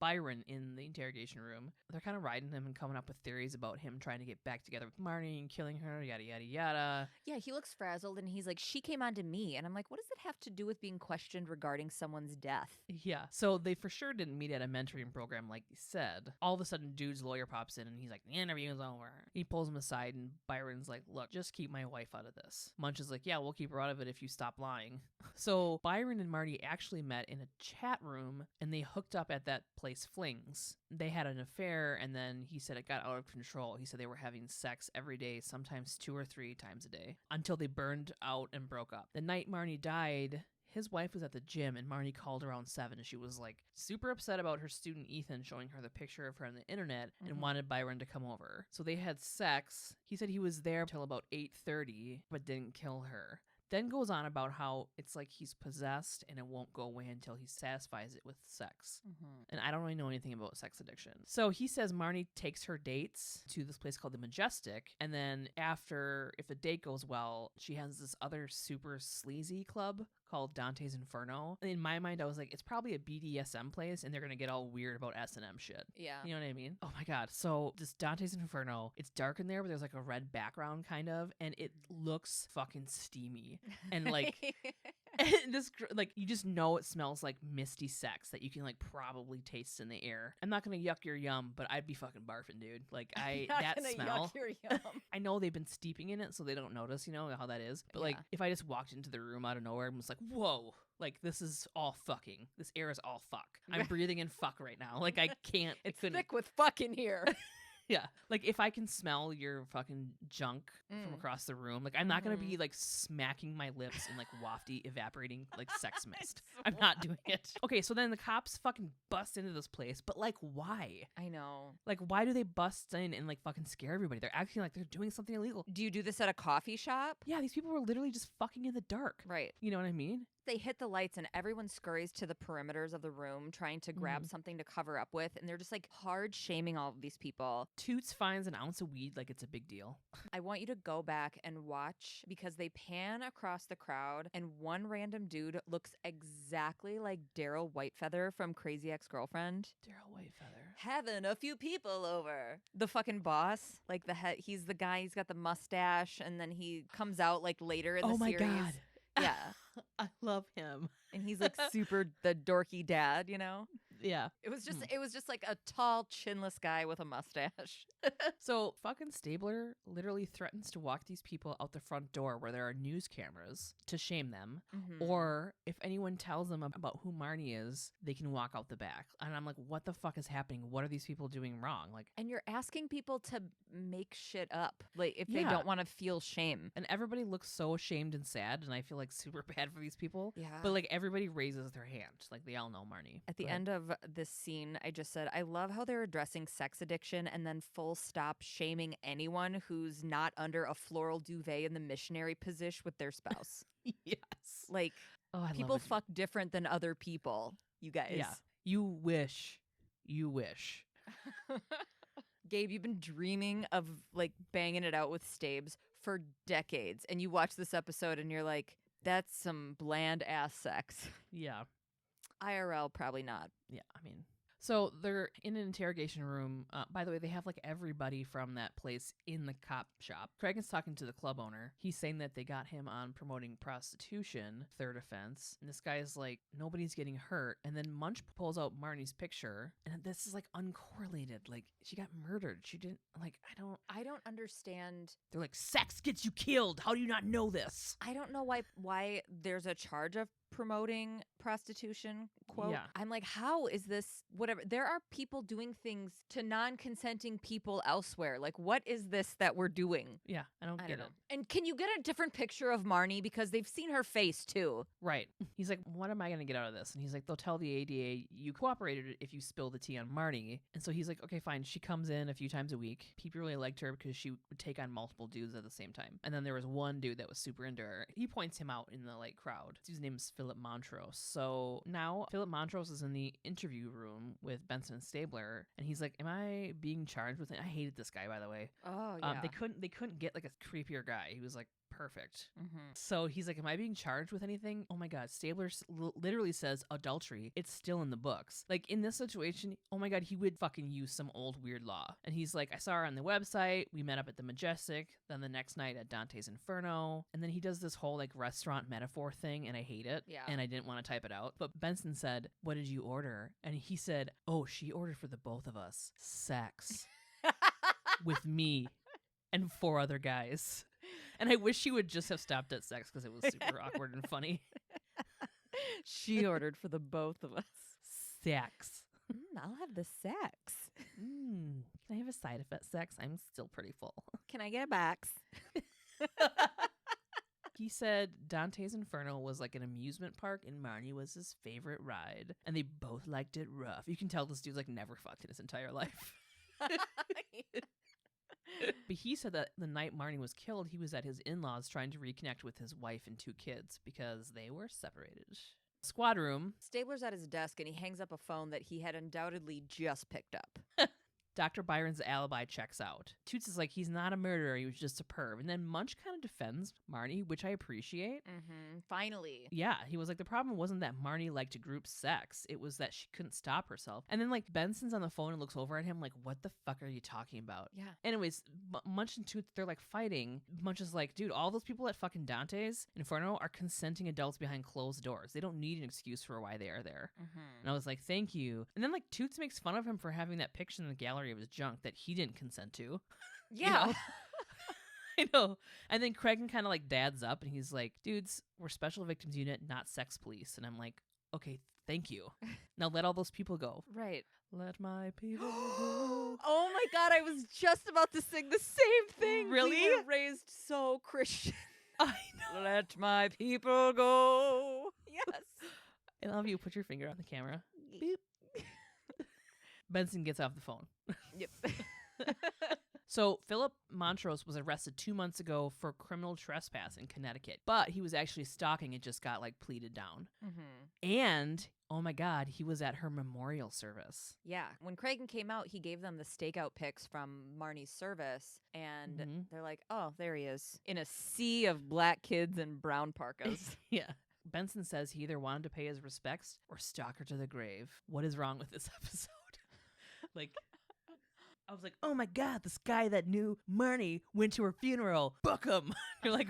Byron in the interrogation room. They're kind of riding him and coming up with theories about him trying to get back together with Marnie and killing her, yada yada yada. Yeah, he looks frazzled and he's like, she came on to me. And I'm like, what does it have to do with being questioned regarding someone's death? Yeah, so they for sure didn't meet at a mentoring program like he said. All of a sudden, dude's lawyer pops in and he's like, the interview's over. He pulls him aside and Byron's like, look, just keep my wife out of this. Munch is like, yeah, we'll keep her out of it if you stop lying. So Byron and Marty actually met in a chat room and they hooked up at that place Flings. They had an affair and then he said it got out of control. He said they were having sex every day, sometimes 2 or 3 times a day, until they burned out and broke up. The night Marnie died, his wife was at the gym and Marnie called around 7 and she was like super upset about her student Ethan showing her the picture of her on the internet and wanted Byron to come over. So they had sex. He said he was there till about 8:30 but didn't kill her. Then goes on about how it's like he's possessed and it won't go away until he satisfies it with sex. And I don't really know anything about sex addiction. So he says Marnie takes her dates to this place called the Majestic, and then after, if the date goes well, she has this other super sleazy club called Dante's Inferno. And in my mind, I was like, it's probably a BDSM place, and they're gonna get all weird about S&M shit. Yeah. You know what I mean? Oh my god. So this Dante's Inferno, it's dark in there, but there's like a red background kind of, and it looks fucking steamy. And like and this like you just know it smells like misty sex that you can like probably taste in the air. I'm not gonna yuck your yum, but I'd be fucking barfing, dude. Like that smell. Yuck your yum. I know they've been steeping in it, so they don't notice. You know how that is. But like if I just walked into the room out of nowhere, I'm just like, whoa. Like, this is all fucking. This air is all fuck. I'm breathing in fuck right now. Like, I can't. It's thick with fuck in here. Yeah. Like, if I can smell your fucking junk from across the room, like, I'm not going to be, like, smacking my lips in, like, wafty, evaporating, like, sex mist. I'm not doing it. Okay, so then the cops fucking bust into this place, but, like, why? I know. Like, why do they bust in and, like, fucking scare everybody? They're acting like they're doing something illegal. Do you do this at a coffee shop? Yeah, these people were literally just fucking in the dark. Right. You know what I mean? They hit the lights and everyone scurries to the perimeters of the room trying to grab something to cover up with, and they're just like hard shaming all of these people. Toots finds an ounce of weed like it's a big deal. I want you to go back and watch because they pan across the crowd and one random dude looks exactly like Daryl Whitefeather from Crazy Ex-Girlfriend. Daryl Whitefeather. Having a few people over. The fucking boss, like he's the guy, he's got the mustache, and then he comes out like later in the series. Oh my God. Yeah. I love him. And he's like super the dorky dad, you know? Yeah. It was just like a tall, chinless guy with a mustache. So fucking Stabler literally threatens to walk these people out the front door where there are news cameras to shame them. Or if anyone tells them about who Marnie is, they can walk out the back. And I'm like, what the fuck is happening? What are these people doing wrong? Like, and you're asking people to make shit up, like if they don't want to feel shame. And everybody looks so ashamed and sad, and I feel like super bad for these people. Yeah. But like everybody raises their hand. Like they all know Marnie. At the end of this scene, I just said, I love how they're addressing sex addiction and then full stop shaming anyone who's not under a floral duvet in the missionary position with their spouse. Yes. Like, people fuck different than other people, you guys. Yeah. You wish. Gabe, you've been dreaming of like banging it out with Stabes for decades. And you watch this episode and you're like, that's some bland ass sex. Yeah. IRL, probably not. Yeah, I mean. So they're in an interrogation room. By the way, they have like everybody from that place in the cop shop. Craig is talking to the club owner. He's saying that they got him on promoting prostitution, third offense. And this guy is like, nobody's getting hurt. And then Munch pulls out Marnie's picture. And this is like uncorrelated. Like she got murdered. She didn't I don't understand. They're like, sex gets you killed. How do you not know this? I don't know why there's a charge of promoting prostitution, quote. Yeah. I'm like, how is this whatever? There are people doing things to non-consenting people elsewhere. Like, what is this that we're doing? Yeah, I don't get know. it. And can you get a different picture of Marnie because they've seen her face too? Right. He's like, what am I going to get out of this? And he's like, they'll tell the ADA you cooperated if you spill the tea on Marnie. And so he's like, okay, fine. She comes in a few times a week. People really liked her because she would take on multiple dudes at the same time. And then there was one dude that was super into her. He points him out in the like crowd. His name is Philip Montrose. So now Philip Montrose is in the interview room with Benson and Stabler, and he's like, am I being charged with it? I hated this guy, by the way. Oh, yeah. They couldn't get like a creepier guy. He was like perfect. So he's like, am I being charged with anything? Oh my God. Stabler literally says adultery. It's still in the books. Like in this situation, oh my God, he would fucking use some old weird law. And he's like, I saw her on the website. We met up at the Majestic. Then the next night at Dante's Inferno. And then he does this whole like restaurant metaphor thing, and I hate it. Yeah. And I didn't want to type it out. But Benson said, what did you order? And he said, oh, she ordered for the both of us sex with me and 4 other guys. And I wish she would just have stopped at sex because it was super awkward and funny. She ordered for the both of us. Sex. I'll have the sex. Can I have a side effect sex? I'm still pretty full. Can I get a box? He said Dante's Inferno was like an amusement park and Marnie was his favorite ride. And they both liked it rough. You can tell this dude's like never fucked in his entire life. But he said that the night Marnie was killed, he was at his in-laws trying to reconnect with his wife and 2 kids because they were separated. Squad room. Stabler's at his desk and he hangs up a phone that he had undoubtedly just picked up. Dr. Byron's alibi checks out. Toots is like, he's not a murderer, he was just a perv. And then Munch kind of defends Marnie, which I appreciate. Finally. Yeah, he was like, the problem wasn't that Marnie liked group sex. It was that she couldn't stop herself. And then, like, Benson's on the phone and looks over at him like, what the fuck are you talking about? Yeah. Anyways, Munch and Toots, they're, like, fighting. Munch is like, dude, all those people at fucking Dante's Inferno are consenting adults behind closed doors. They don't need an excuse for why they are there. And I was like, thank you. And then, like, Toots makes fun of him for having that picture in the gallery of his junk that he didn't consent to. Yeah. You know? I know. And then Cragen kind of like dads up and he's like, dudes, we're special victims unit, not sex police. And I'm like, okay, thank you. Now let all those people go. Right. Let my people go. Oh my God, I was just about to sing the same thing. Really? We were raised so Christian. I know. Let my people go. Yes. I love you. Put your finger on the camera. Beep. Benson gets off the phone. Yep. So Philip Montrose was arrested 2 months ago for criminal trespass in Connecticut, but he was actually stalking and just got like pleaded down. And oh my God, he was at her memorial service. Yeah. When Cragen came out, he gave them the stakeout pics from Marnie's service, and they're like, oh, there he is in a sea of black kids in brown parkas. Yeah. Benson says he either wanted to pay his respects or stalk her to the grave. What is wrong with this episode? Like, I was like, oh my God, this guy that knew Marnie went to her funeral. Book him. You're like,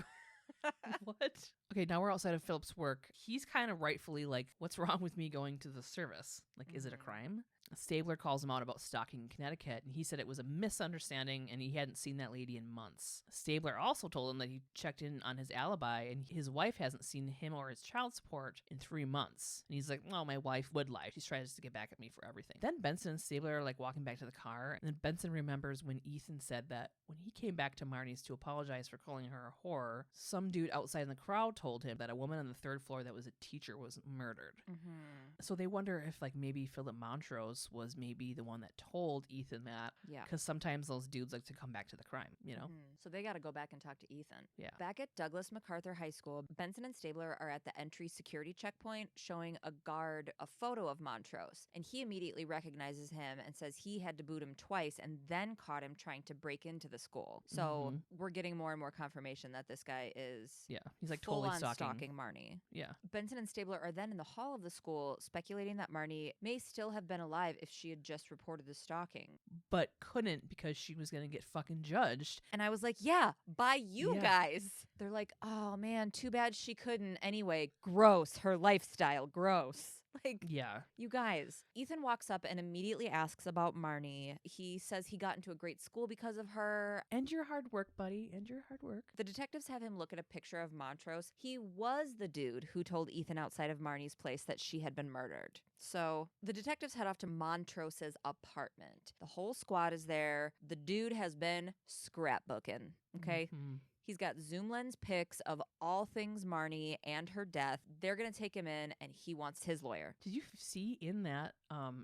what? Okay, now we're outside of Philip's work. He's kind of rightfully like, what's wrong with me going to the service? Like, is it a crime? Stabler calls him out about stalking in Connecticut, and he said it was a misunderstanding and he hadn't seen that lady in months. Stabler also told him that he checked in on his alibi and his wife hasn't seen him or his child support in 3 months. And he's like, well, my wife would lie. She tries to get back at me for everything. Then Benson and Stabler are like walking back to the car, and then Benson remembers when Ethan said that when he came back to Marnie's to apologize for calling her a whore, some dude outside in the crowd told him that a woman on the 3rd floor that was a teacher was murdered. So they wonder if like maybe Philip Montrose was maybe the one that told Ethan that. Yeah. Because sometimes those dudes like to come back to the crime, you know? So they got to go back and talk to Ethan. Yeah. Back at Douglas MacArthur High School, Benson and Stabler are at the entry security checkpoint showing a guard a photo of Montrose. And he immediately recognizes him and says he had to boot him twice and then caught him trying to break into the school. So we're getting more and more confirmation that this guy is he's like totally stalking Marnie. Yeah. Benson and Stabler are then in the hall of the school speculating that Marnie may still have been alive if she had just reported the stalking. But couldn't because she was going to get fucking judged. And I was like, yeah, by you guys. They're like, oh man, too bad she couldn't. Anyway, gross. Her lifestyle, gross. Like, yeah. You guys. Ethan walks up and immediately asks about Marnie. He says he got into a great school because of her. End your hard work, buddy. End your hard work. The detectives have him look at a picture of Montrose. He was the dude who told Ethan outside of Marnie's place that she had been murdered. So the detectives head off to Montrose's apartment. The whole squad is there. The dude has been scrapbooking. Okay. He's got zoom lens pics of all things Marnie and her death. They're going to take him in, and he wants his lawyer. Did you see in that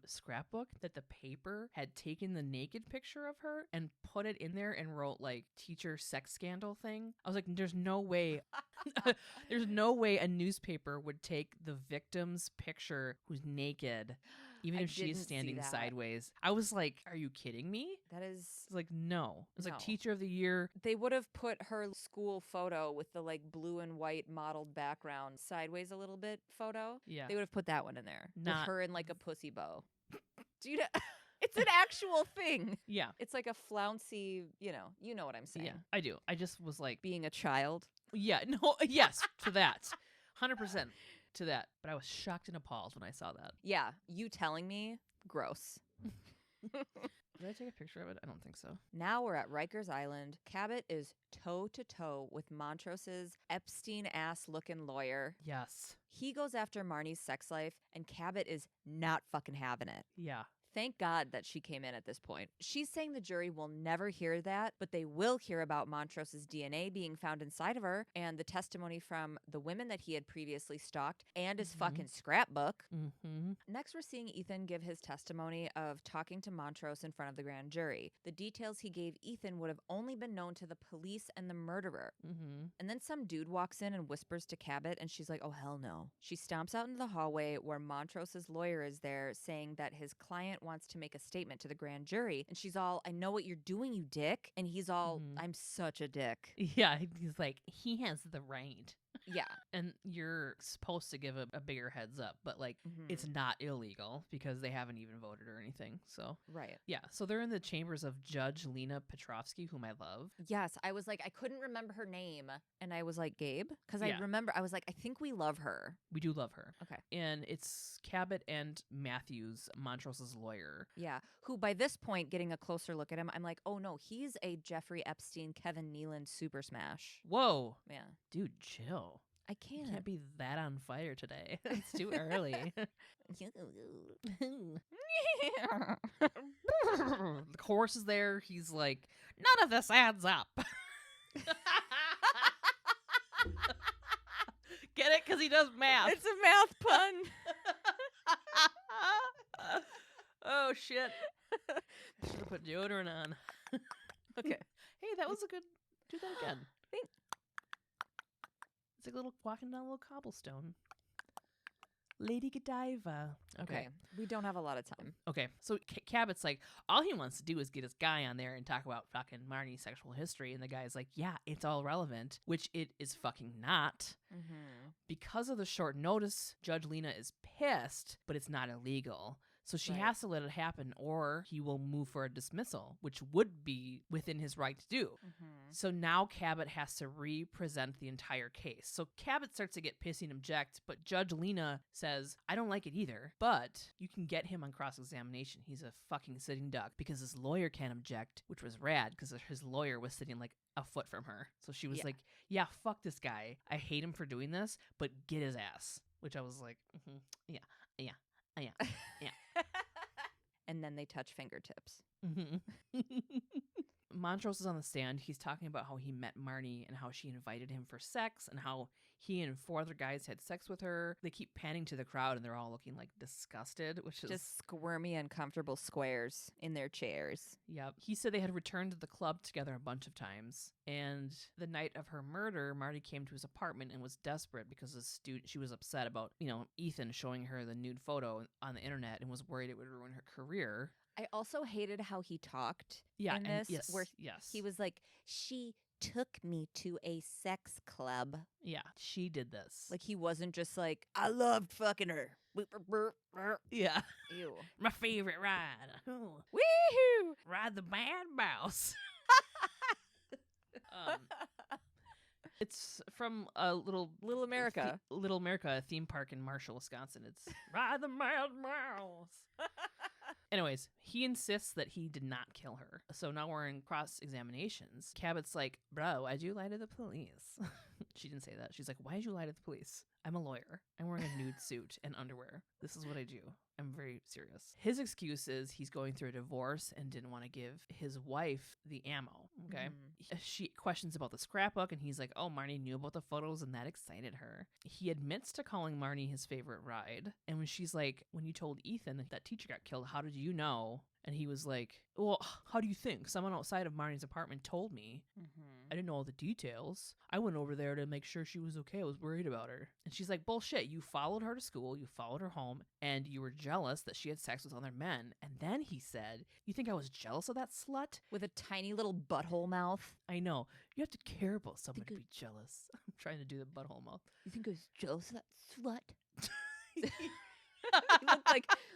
scrapbook that the paper had taken the naked picture of her and put it in there and wrote, like, teacher sex scandal thing? I was like, there's no way. There's no way a newspaper would take the victim's picture who's naked, even if she's standing sideways. I was like, are you kidding me? That is... Like, no. It's like No. teacher of the year. They would have put her school photo with the like blue and white modeled background sideways a little bit photo. Yeah. They would have put that one in there. Not- With her in like a pussy bow. Do you know? It's an actual thing. Yeah. It's like a flouncy, you know what I'm saying. Yeah, I do. I just was like, Being a child. yeah, no, yes, to that. 100% to that. But I was shocked and appalled when I saw that. Yeah. You telling me? Gross. Did I take a picture of it? I don't think so. Now we're at Rikers Island. Cabot is toe to toe with Montrose's Epstein-ass looking lawyer. Yes. He goes after Marnie's sex life, and Cabot is not fucking having it. Yeah. Thank God that she came in at this point. She's saying the jury will never hear that, but they will hear about Montrose's DNA being found inside of her and the testimony from the women that he had previously stalked and his fucking scrapbook. Mm-hmm. Next, we're seeing Ethan give his testimony of talking to Montrose in front of the grand jury. The details he gave Ethan would have only been known to the police and the murderer. Mm-hmm. And then some dude walks in and whispers to Cabot, and she's like, oh, hell no. She stomps out into the hallway where Montrose's lawyer is there, saying that his client wants to make a statement to the grand jury. And she's all, I know what you're doing, you dick. And he's all, I'm such a dick. Yeah, he's like, he has the right. Yeah. And you're supposed to give a bigger heads up, but like it's not illegal because they haven't even voted or anything. So right. Yeah. So they're in the chambers of Judge Lena Petrovsky, whom I love. Yes. I was like, I couldn't remember her name. And I was like, Gabe? Because I remember, I was like, I think we love her. We do love her. Okay. And it's Cabot and Matthews, Montrose's lawyer. Yeah. Who by this point, getting a closer look at him, I'm like, oh no, he's a Jeffrey Epstein, Kevin Nealon super smash. Whoa. Yeah. Dude, chill. I can't. You can't be that on fire today. It's too early. The horse is there. He's like, none of this adds up. Get it? Because he does math. It's a math pun. Oh, shit. Should have put deodorant on. Okay. Hey, that was a good... Do that again. Thanks. It's like walking down a little cobblestone. Lady Godiva. Okay. We don't have a lot of time. Okay. So Cabot's like, all he wants to do is get his guy on there and talk about fucking Marnie's sexual history. And the guy's like, yeah, it's all relevant, which it is fucking not. Because of the short notice, Judge Lena is pissed, but it's not illegal. So she has to let it happen or he will move for a dismissal, which would be within his right to do. So now Cabot has to re-present the entire case. So Cabot starts to get pissy and object, but Judge Lena says, I don't like it either, but you can get him on cross-examination. He's a fucking sitting duck because his lawyer can't object, which was rad because his lawyer was sitting like a foot from her. So she was like, yeah, fuck this guy. I hate him for doing this, but get his ass. Which I was like, yeah. And then they touch fingertips. Montrose is on the stand. He's talking about how he met Marnie and how she invited him for sex and how he and 4 other guys had sex with her. They keep panning to the crowd and they're all looking like disgusted, which is just squirmy, uncomfortable squares in their chairs. Yep. He said they had returned to the club together a bunch of times. And the night of her murder, Marty came to his apartment and was desperate because she was upset about, Ethan showing her the nude photo on the internet and was worried it would ruin her career. I also hated how he talked in this, where he was like, she took me to a sex club. Yeah, she did this. Like, he wasn't just like, I loved fucking her. Yeah. Ew. My favorite ride. Woohoo! Ride the bad mouse. It's from a Little America. Little America theme park in Marshall, Wisconsin. It's Ride the Mad Mouse. Anyways, he insists that he did not kill her. So now we're in cross-examinations. Cabot's like, bro, why'd you lie to the police? She didn't say that. She's like, why'd you lie to the police? I'm a lawyer. I'm wearing a nude suit and underwear. This is what I do. I'm very serious. His excuse is he's going through a divorce and didn't want to give his wife the ammo. Okay. She questions about the scrapbook and he's like, oh, Marnie knew about the photos and that excited her. He admits to calling Marnie his favorite ride. And when she's like, when you told Ethan that teacher got killed, how did you know? And he was like, well, how do you think? Someone outside of Marnie's apartment told me. I didn't know all the details. I went over there to make sure she was okay. I was worried about her. And she's like, bullshit. You followed her to school. You followed her home. And you were jealous that she had sex with other men. And then he said, you think I was jealous of that slut? With a tiny little butthole mouth. I know. You have to care about someone to be jealous. I'm trying to do the butthole mouth. You think I was jealous of that slut? You look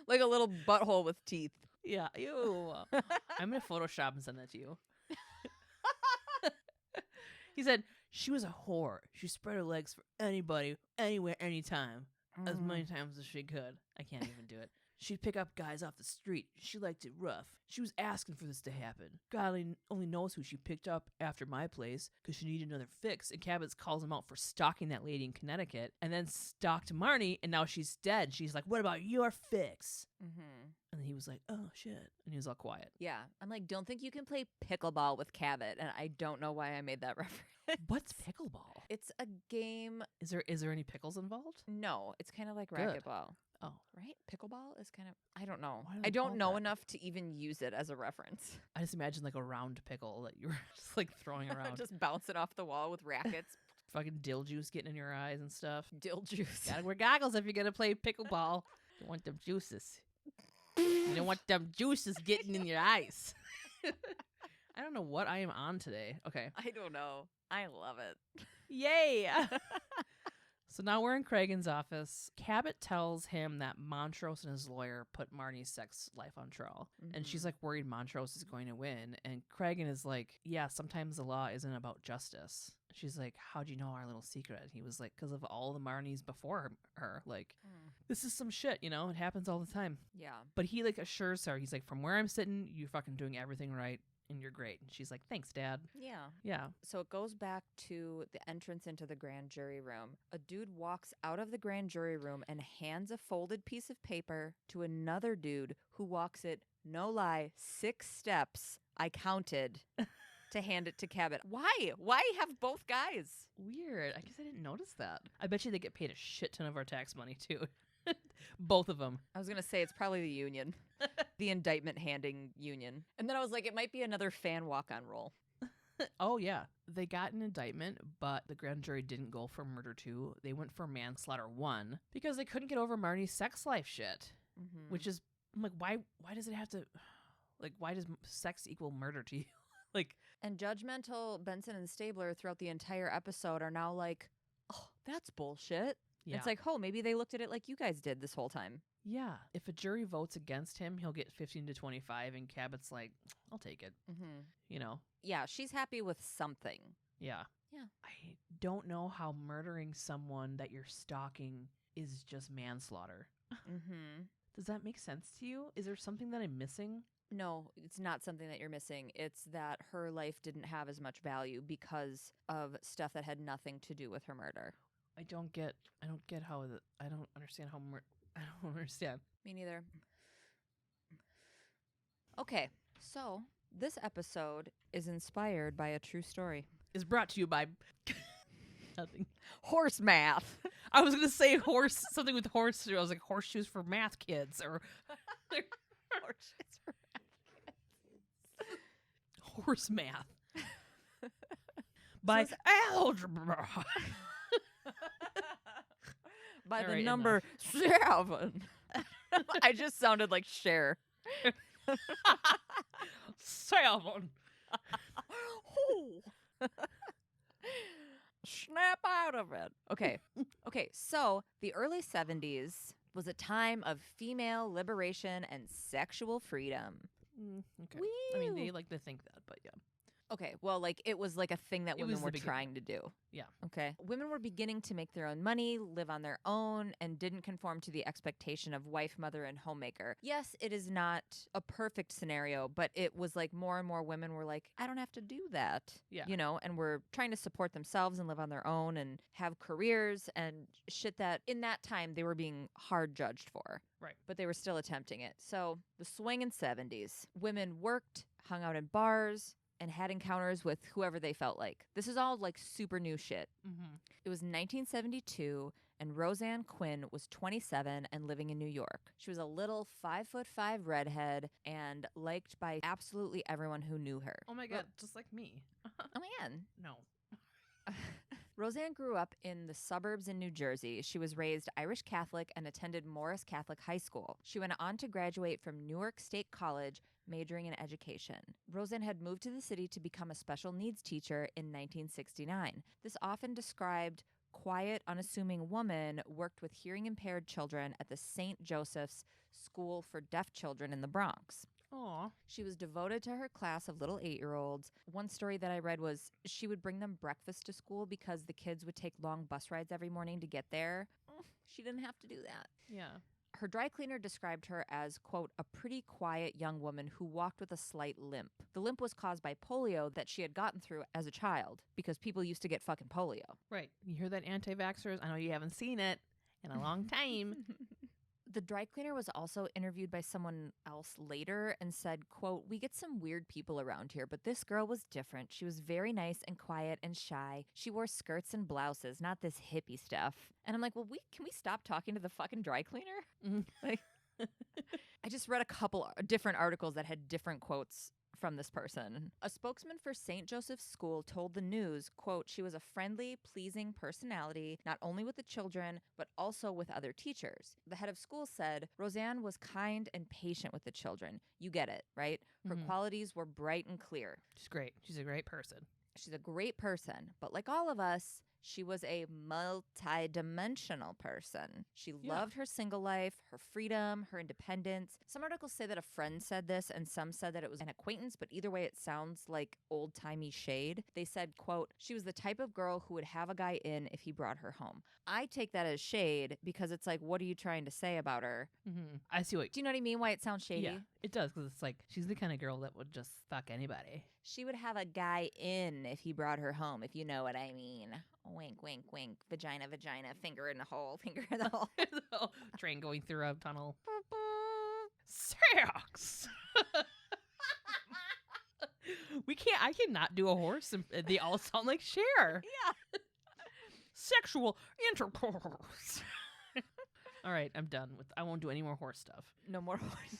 like a little butthole with teeth. Yeah. Ew. I'm going to Photoshop and send that to you. He said, she was a whore. She spread her legs for anybody, anywhere, anytime. As many times as she could. I can't even do it. She'd pick up guys off the street. She liked it rough. She was asking for this to happen. God only knows who she picked up after my place because she needed another fix. And Cabot calls him out for stalking that lady in Connecticut and then stalked Marnie, and now she's dead. She's like, what about your fix? Mm-hmm. And he was like, oh, shit. And he was all quiet. Yeah. I'm like, don't think you can play pickleball with Cabot. And I don't know why I made that reference. What's pickleball? It's a game. Is there any pickles involved? No, it's kind of like Good. racquetball. Oh. Right? Pickleball is kind of, I don't know. Why do I they don't call know that? enough to even use it as a reference. I just imagine like a round pickle that you were just like throwing around. Just bouncing off the wall with rackets. Fucking dill juice getting in your eyes and stuff. Dill juice. Gotta wear goggles if you're gonna play pickleball. You want them juices. You don't want them juices getting in your eyes. I don't know what I am on today. Okay. I don't know. I love it. Yay! So now we're in Cragen's office. Cabot tells him that Montrose and his lawyer put Marnie's sex life on trial. And she's like worried Montrose is going to win. And Cragen is like, yeah, sometimes the law isn't about justice. She's like, how'd you know our little secret? And he was like, because of all the Marnies before her. Like, this is some shit, you know? It happens all the time. Yeah. But he like assures her, he's like, from where I'm sitting, you're fucking doing everything right. And you're great. And she's like, thanks, Dad. Yeah. Yeah. So it goes back to the entrance into the grand jury room. A dude walks out of the grand jury room and hands a folded piece of paper to another dude who walks it, no lie, 6 steps. I counted to hand it to Cabot. Why? Why have both guys? Weird. I guess I didn't notice that. I bet you they get paid a shit ton of our tax money, too. Both of them. I was going to say it's probably the union, the indictment handing union. And then I was like, it might be another fan walk-on role. Oh, yeah. They got an indictment, but the grand jury didn't go for murder 2. They went for manslaughter 1 because they couldn't get over Marnie's sex life shit, which is, I'm like, why does it have to, like, why does sex equal murder to you? Like, and judgmental Benson and Stabler throughout the entire episode are now like, oh, that's bullshit. yeah. It's like, oh, maybe they looked at it like you guys did this whole time. Yeah. If a jury votes against him, he'll get 15 to 25, and Cabot's like, I'll take it. You know? Yeah, she's happy with something. Yeah. Yeah. I don't know how murdering someone that you're stalking is just manslaughter. Does that make sense to you? Is there something that I'm missing? No, it's not something that you're missing. It's that her life didn't have as much value because of stuff that had nothing to do with her murder. I don't get how I don't understand how I don't understand. Me neither. Okay, so this episode is inspired by a true story. Is brought to you by nothing. Horse math. I was gonna say something with horse. I was like horseshoes for math kids or Horseshoes for horse math. By algebra. By All the right, number 7. I just sounded like Cher. 7. Snap out of it. Okay. Okay, so the early 70s was a time of female liberation and sexual freedom. Okay. I mean, they like to think that, but yeah. Okay, well, like, it was like a thing that It women was the were beginning. trying to do. Yeah. Okay. Women were beginning to make their own money, live on their own, and didn't conform to the expectation of wife, mother, and homemaker. Yes, it is not a perfect scenario, but it was like more and more women were like, I don't have to do that. Yeah. You know, and were trying to support themselves and live on their own and have careers and shit that in that time they were being hard judged for. Right. But they were still attempting it. So the swinging 70s, women worked, hung out in bars, and had encounters with whoever they felt like. This is all like super new shit. It was 1972, and Roseann Quinn was 27 and living in New York. She was a little 5'5" redhead and liked by absolutely everyone who knew her. Oh my God, just like me. Oh man. No. Roseann grew up in the suburbs in New Jersey. She was raised Irish Catholic and attended Morris Catholic High School. She went on to graduate from Newark State College, majoring in education. Roseann had moved to the city to become a special needs teacher in 1969. This often described quiet, unassuming woman worked with hearing-impaired children at the St. Joseph's School for Deaf Children in the Bronx. Aw. She was devoted to her class of little 8-year-olds. One story that I read was she would bring them breakfast to school because the kids would take long bus rides every morning to get there. She didn't have to do that. Yeah. Her dry cleaner described her as, quote, a pretty quiet young woman who walked with a slight limp. The limp was caused by polio that she had gotten through as a child because people used to get fucking polio. Right. You hear that, anti-vaxxers? I know you haven't seen it in a long time. The dry cleaner was also interviewed by someone else later and said, quote, we get some weird people around here, but this girl was different. She was very nice and quiet and shy. She wore skirts and blouses, not this hippie stuff. And I'm like, well, can we stop talking to the fucking dry cleaner? Like, I just read a couple different articles that had different quotes from this person. A spokesman for St. Joseph's School told the news, quote, she was a friendly, pleasing personality, not only with the children, but also with other teachers. The head of school said, Roseann was kind and patient with the children. You get it, right? Her qualities were bright and clear. She's great. She's a great person. She's a great person. But like all of us, she was a multi-dimensional person. She loved her single life, her freedom, her independence. Some articles say that a friend said this, and some said that it was an acquaintance, but either way, it sounds like old-timey shade. They said, quote, she was the type of girl who would have a guy in if he brought her home. I take that as shade because it's like, what are you trying to say about her? I see what... Do you know what I mean? Why it sounds shady? Yeah, it does, because it's like, she's the kind of girl that would just fuck anybody. She would have a guy in if he brought her home, if you know what I mean. Wink, wink, wink. Vagina, vagina. Finger in the hole. Finger in the hole. Train going through a tunnel. Sex! I cannot do a horse. And they all sound like Cher. Yeah. Sexual intercourse. All right, I'm done with... I won't do any more horse stuff. No more horse.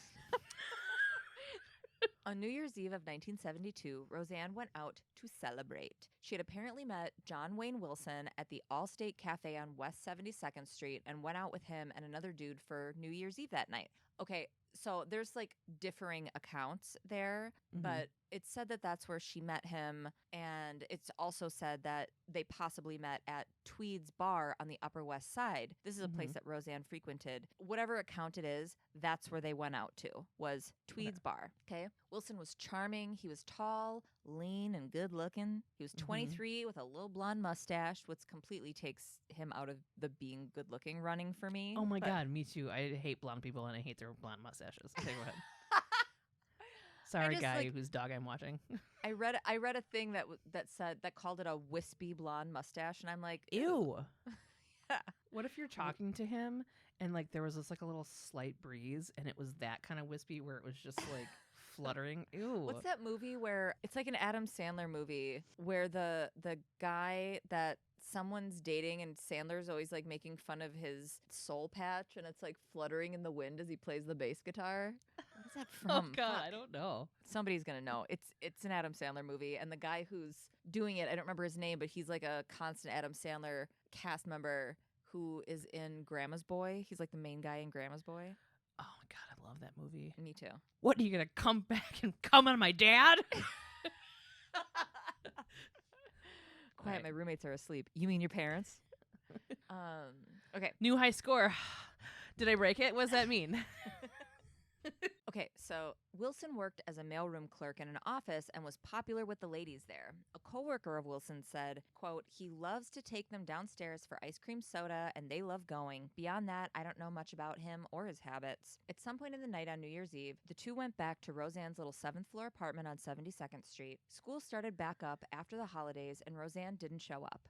On New Year's Eve of 1972, Roseann went out to celebrate. She had apparently met John Wayne Wilson at the Allstate Cafe on West 72nd Street and went out with him and another dude for New Year's Eve that night. Okay, so there's like differing accounts there, but it's said that that's where she met him, and it's also said that they possibly met at Tweed's Bar on the Upper West Side. This is a place that Roseann frequented. Whatever account it is, that's where they went out to, was Tweed's Bar, okay? Wilson was charming. He was tall, lean, and good-looking. He was 23 with a little blonde mustache, which completely takes him out of the being good-looking running for me. Oh, my God, me too. I hate blonde people, and I hate their blonde mustaches. Okay, go ahead. Sorry, guy whose dog I'm watching. I read a thing that called it a wispy blonde mustache, and I'm like, ew. Yeah. What if you're talking to him and like there was this like a little slight breeze and it was that kind of wispy where it was just like fluttering? Ew. What's that movie where it's like an Adam Sandler movie where the guy that someone's dating and Sandler's always like making fun of his soul patch and it's like fluttering in the wind as he plays the bass guitar? What is that from? Oh God, I don't know. Somebody's gonna know. It's an Adam Sandler movie, and the guy who's doing it, I don't remember his name, but he's like a constant Adam Sandler cast member who is in Grandma's Boy. He's like the main guy in Grandma's Boy. Oh my God, I love that movie. Me too. What, are you gonna come back and come on my dad? Quiet, right. My roommates are asleep. You mean your parents? Okay. New high score. Did I break it? What does that mean? Okay, so Wilson worked as a mailroom clerk in an office and was popular with the ladies there. A coworker of Wilson said, quote, he loves to take them downstairs for ice cream soda and they love going. Beyond that, I don't know much about him or his habits. At some point in the night on New Year's Eve, the two went back to Roseann's little 7th floor apartment on 72nd Street. School started back up after the holidays and Roseann didn't show up.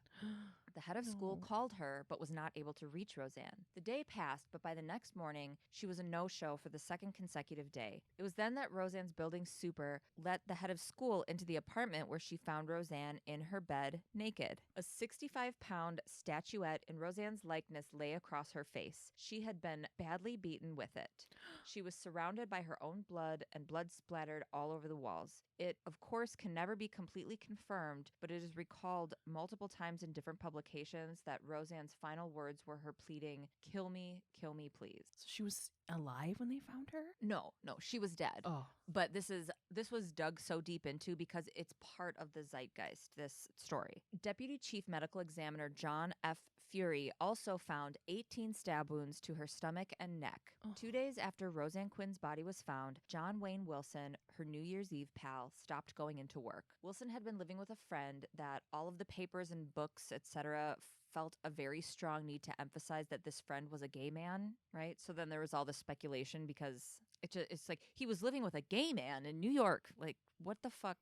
The head of school called her but was not able to reach Roseann. The day passed, but by the next morning, she was a no-show for the second consecutive day. It was then that Roseann's building super let the head of school into the apartment where she found Roseann in her bed naked. A 65-pound statuette in Roseann's likeness lay across her face. She had been badly beaten with it. She was surrounded by her own blood and blood splattered all over the walls. It, of course, can never be completely confirmed, but it is recalled multiple times in different publications that Roseann's final words were her pleading, kill me, please. So she was alive when they found her? No, she was dead. Oh. But this was dug so deep into because it's part of the zeitgeist, this story. Deputy Chief Medical Examiner John F. fury, also found 18 stab wounds to her stomach and neck. Oh. 2 days after Roseann Quinn's body was found, John Wayne Wilson, her New Year's Eve pal, stopped going into work. Wilson had been living with a friend that all of the papers and books, etc., felt a very strong need to emphasize that this friend was a gay man, right? So then there was all this speculation because it's like he was living with a gay man in New York. Like, what the fuck?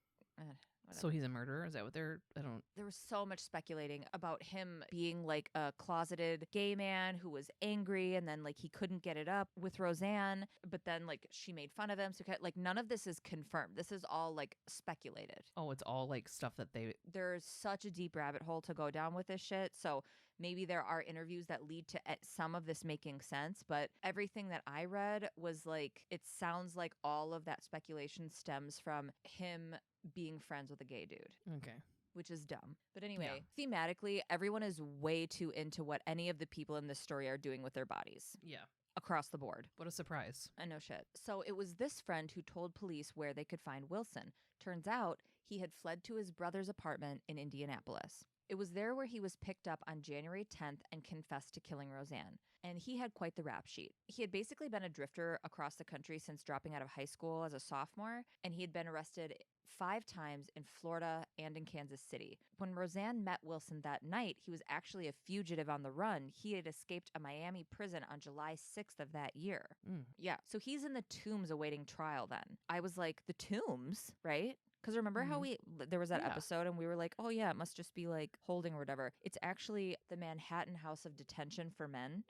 So he's a murderer? Is that what they're... I don't... There was so much speculating about him being like a closeted gay man who was angry and then like he couldn't get it up with Roseann, but then like she made fun of him. So like none of this is confirmed. This is all like speculated. Oh, it's all like stuff that they... There's such a deep rabbit hole to go down with this shit. So maybe there are interviews that lead to some of this making sense, but everything that I read was like, it sounds like all of that speculation stems from him being friends with a gay dude. Okay. Which is dumb. But anyway, thematically, everyone is way too into what any of the people in this story are doing with their bodies. Yeah. Across the board. What a surprise. I know shit. So it was this friend who told police where they could find Wilson. Turns out he had fled to his brother's apartment in Indianapolis. It was there where he was picked up on January 10th and confessed to killing Roseann. And he had quite the rap sheet. He had basically been a drifter across the country since dropping out of high school as a sophomore, and he had been arrested 5 times in Florida and in Kansas City. When Roseann met Wilson that night, he was actually a fugitive on the run. He had escaped a Miami prison on July 6th of that year. Yeah, so he's in the Tombs awaiting trial then. I was like, the Tombs, right? Because remember how there was that episode and we were like, oh yeah, it must just be like holding or whatever. It's actually the Manhattan House of Detention for Men.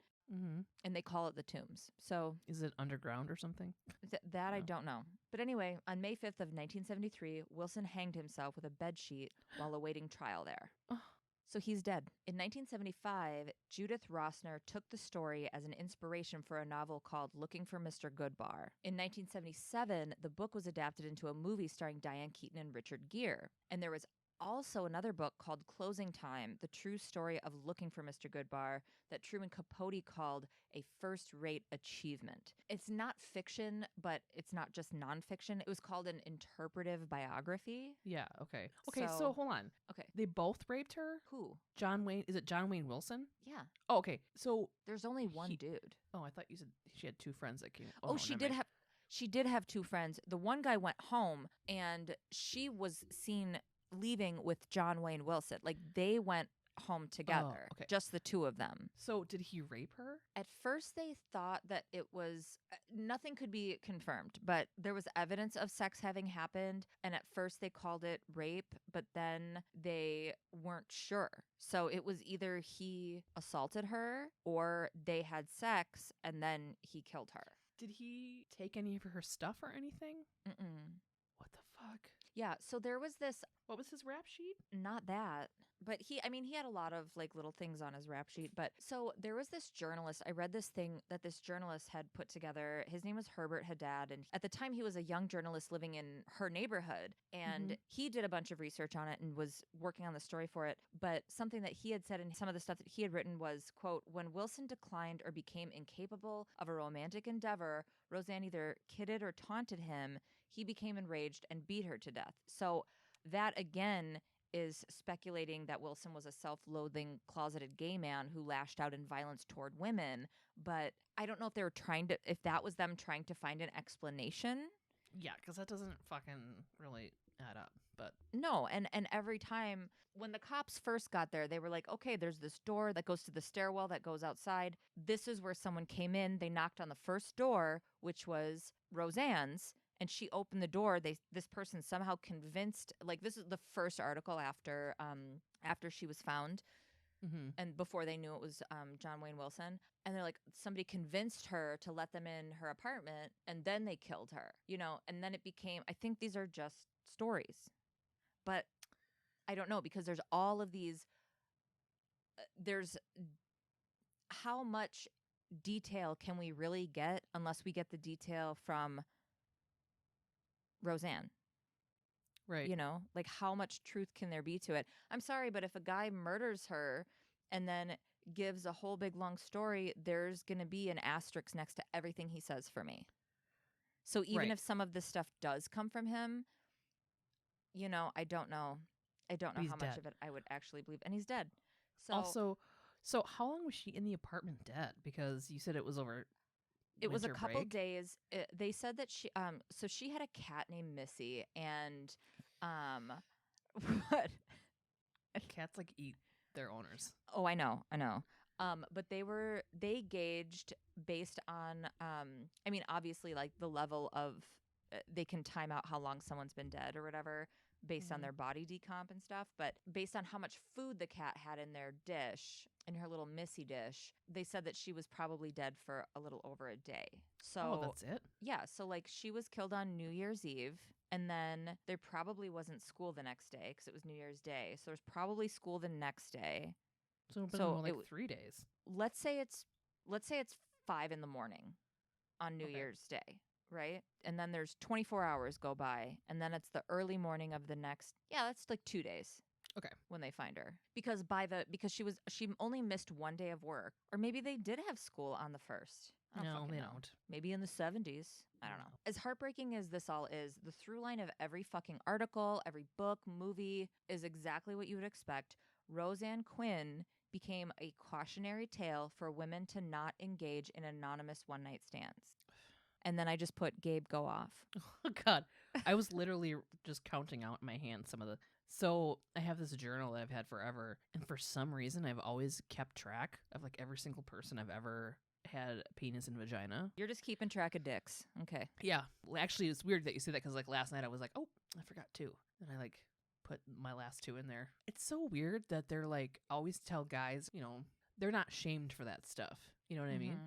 And they call it the Tombs. So is it underground or something? That I don't know. But anyway, on May 5th of 1973, Wilson hanged himself with a bedsheet while awaiting trial there. So he's dead. In 1975, Judith Rossner took the story as an inspiration for a novel called Looking for Mr. Goodbar. In 1977, the book was adapted into a movie starring Diane Keaton and Richard Gere. And there was also another book called Closing Time, the true story of looking for Mr. Goodbar, that Truman Capote called a first-rate achievement. It's not fiction, but it's not just nonfiction. It was called an interpretive biography. Yeah, okay. Okay, so hold on. Okay. They both raped her? Who? John Wayne. Is it John Wayne Wilson? Yeah. Oh, okay. So there's only one dude. Oh, I thought you said she had 2 friends that came. Oh, she did have 2 friends. The one guy went home and she was seen leaving with John Wayne Wilson. Like they went home together. Okay. Just the 2 of them. So did he rape her? At first they thought that it was nothing could be confirmed, but there was evidence of sex having happened, and at first they called it rape, but then they weren't sure. So it was either he assaulted her or they had sex and then he killed her. Did he take any of her stuff or anything? What the fuck? Yeah, so there was this... What was his rap sheet? Not that. But he had a lot of like little things on his rap sheet. But so there was this journalist. I read this thing that this journalist had put together. His name was Herbert Haddad. And at the time he was a young journalist living in her neighborhood. And he did a bunch of research on it and was working on the story for it. But something that he had said in some of the stuff that he had written was, quote, when Wilson declined or became incapable of a romantic endeavor, Roseann either kidded or taunted him. He became enraged and beat her to death. So that again is speculating that Wilson was a self-loathing, closeted gay man who lashed out in violence toward women. But I don't know if that was them trying to find an explanation. Yeah, because that doesn't fucking really add up. But no, and every time when the cops first got there, they were like, okay, there's this door that goes to the stairwell that goes outside. This is where someone came in. They knocked on the first door, which was Roseann's. And she opened the door. This person somehow convinced, like this is the first article after she was found, and before they knew it was John Wayne Wilson. And they're like, somebody convinced her to let them in her apartment, and then they killed her. And then it became. I think these are just stories, but I don't know because there's all of these. There's how much detail can we really get unless we get the detail from Roseann, right? Like how much truth can there be to it? I'm sorry, but if a guy murders her and then gives a whole big long story, there's going to be an asterisk next to everything he says for me. So even if some of this stuff does come from him, I don't know how much of it I would actually believe. And he's dead. So also, So how long was she in the apartment dead? Because you said it was over. It was a winter couple break? days. They said that so she had a cat named Missy, and what? Cats like eat their owners. Oh, I know. But they gauged based on I mean, obviously, like the level of they can time out how long someone's been dead or whatever based on Mhm. their body decomp and stuff, but based on how much food the cat had in their dish, in her little Missy dish, they said that she was probably dead for a little over a day. So Oh, that's it. yeah, so like she was killed on New Year's Eve, and then there probably wasn't school the next day because it was New Year's Day. So there's probably school the next day. So it's been So more like 3 days. let's say it's 5 in the morning on New Okay. Year's Day, right? And then there's 24 hours go by, and then it's the early morning of the next. Yeah, that's like 2 days. Okay. When they find her, because she only missed 1 day of work, or maybe they did have school on the first. I don't No, fucking they know. don't. Maybe in the 70s. I don't know. As heartbreaking as this all is, the through line of every fucking article, every book, movie is exactly what you would expect. Roseann Quinn became a cautionary tale for women to not engage in anonymous one-night stands. And then I just put Gabe go off. Oh God, I was literally just counting out in my hand some of the. So I have this journal that I've had forever, and for some reason, I've always kept track of like every single person I've ever had a penis and vagina. You're just keeping track of dicks. Okay. Yeah, well, actually, it's weird that you say that because like last night I was like, oh, I forgot 2, and I like put my last 2 in there. It's so weird that they're like always tell guys, they're not shamed for that stuff. You know what I mean?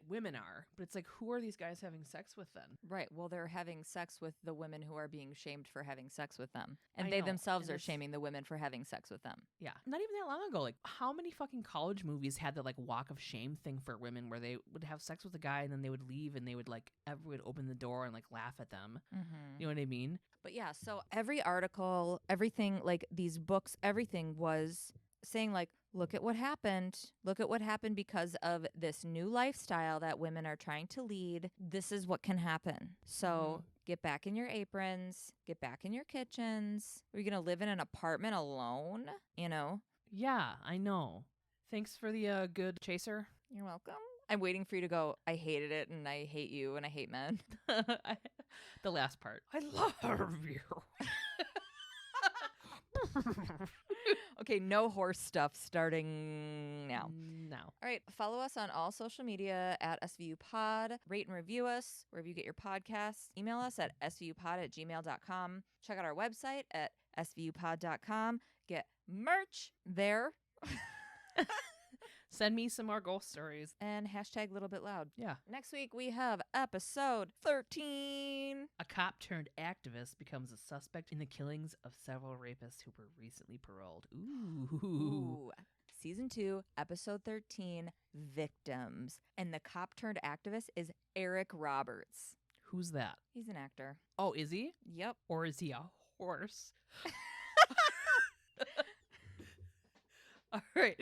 Women are. But it's like, who are these guys having sex with then? Right. Well, they're having sex with the women who are being shamed for having sex with them. And I they know, themselves and are it's- shaming the women for having sex with them. Yeah. Not even that long ago. Like, how many fucking college movies had the like walk of shame thing for women where they would have sex with a guy and then they would leave and they would like, everyone would open the door and like laugh at them. Mm-hmm. You know what I mean? But yeah, so every article, everything, like these books, everything was saying like, look at what happened. Look at what happened because of this new lifestyle that women are trying to lead. This is what can happen. So get back in your aprons, get back in your kitchens. Are you going to live in an apartment alone? You know? Yeah, I know. Thanks for the good chaser. You're welcome. I'm waiting for you to go, I hated it and I hate you and I hate men. The last part. I love you. Okay, no horse stuff starting now. No. All right, follow us on all social media at svupod. Rate and review us wherever you get your podcasts. Email us at svupod@gmail.com. Check out our website at svupod.com. Get merch there. Send me some more ghost stories. And hashtag littlebitloud. Yeah. Next week we have episode 13. A cop turned activist becomes a suspect in the killings of several rapists who were recently paroled. Ooh. Season 2, episode 13, Victims. And the cop turned activist is Eric Roberts. Who's that? He's an actor. Oh, is he? Yep. Or is he a horse? All right.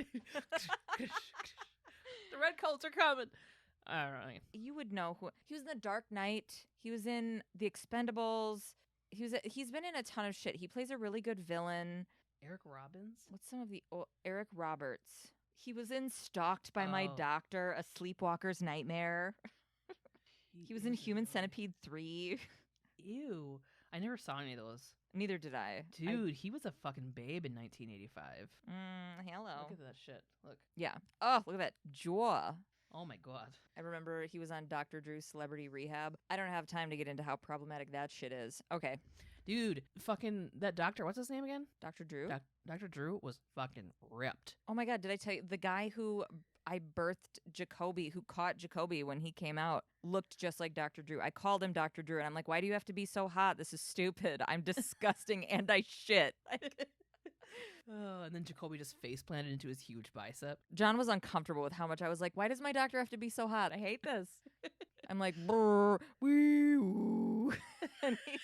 The red coats are coming. All right. You would know who he was in The Dark Knight. He was in The Expendables. He's been in a ton of shit. He plays a really good villain. Eric Robbins? What's some of the Eric Roberts? He was in Stalked by My Doctor, A Sleepwalker's Nightmare. He was in Human Centipede 3. Ew. I never saw any of those. Neither did I. Dude, he was a fucking babe in 1985. Hello. Look at that shit. Look. Yeah. Oh, look at that jaw. Oh my God. I remember he was on Dr. Drew's Celebrity Rehab. I don't have time to get into how problematic that shit is. Okay. Dude, fucking that doctor, what's his name again? Dr. Drew? Dr. Drew was fucking ripped. Oh my God, did I tell you, the guy who I birthed Jacoby, who caught Jacoby when he came out, looked just like Dr. Drew. I called him Dr. Drew, and I'm like, why do you have to be so hot? This is stupid. I'm disgusting, and I shit. And then Jacoby just face planted into his huge bicep. John was uncomfortable with how much I was like, why does my doctor have to be so hot? I hate this. I'm like, brr, wee, woo. And he's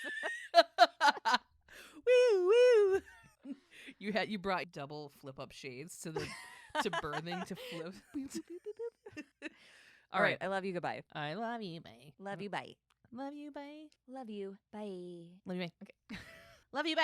woo, woo. You brought double flip up shades to birthing to flip. All right. I love you. Goodbye. I love you. Bye. Love you. Bye. Love you. Bye. Love you. Bye. Love you. Bye. Okay. Love you. Bye.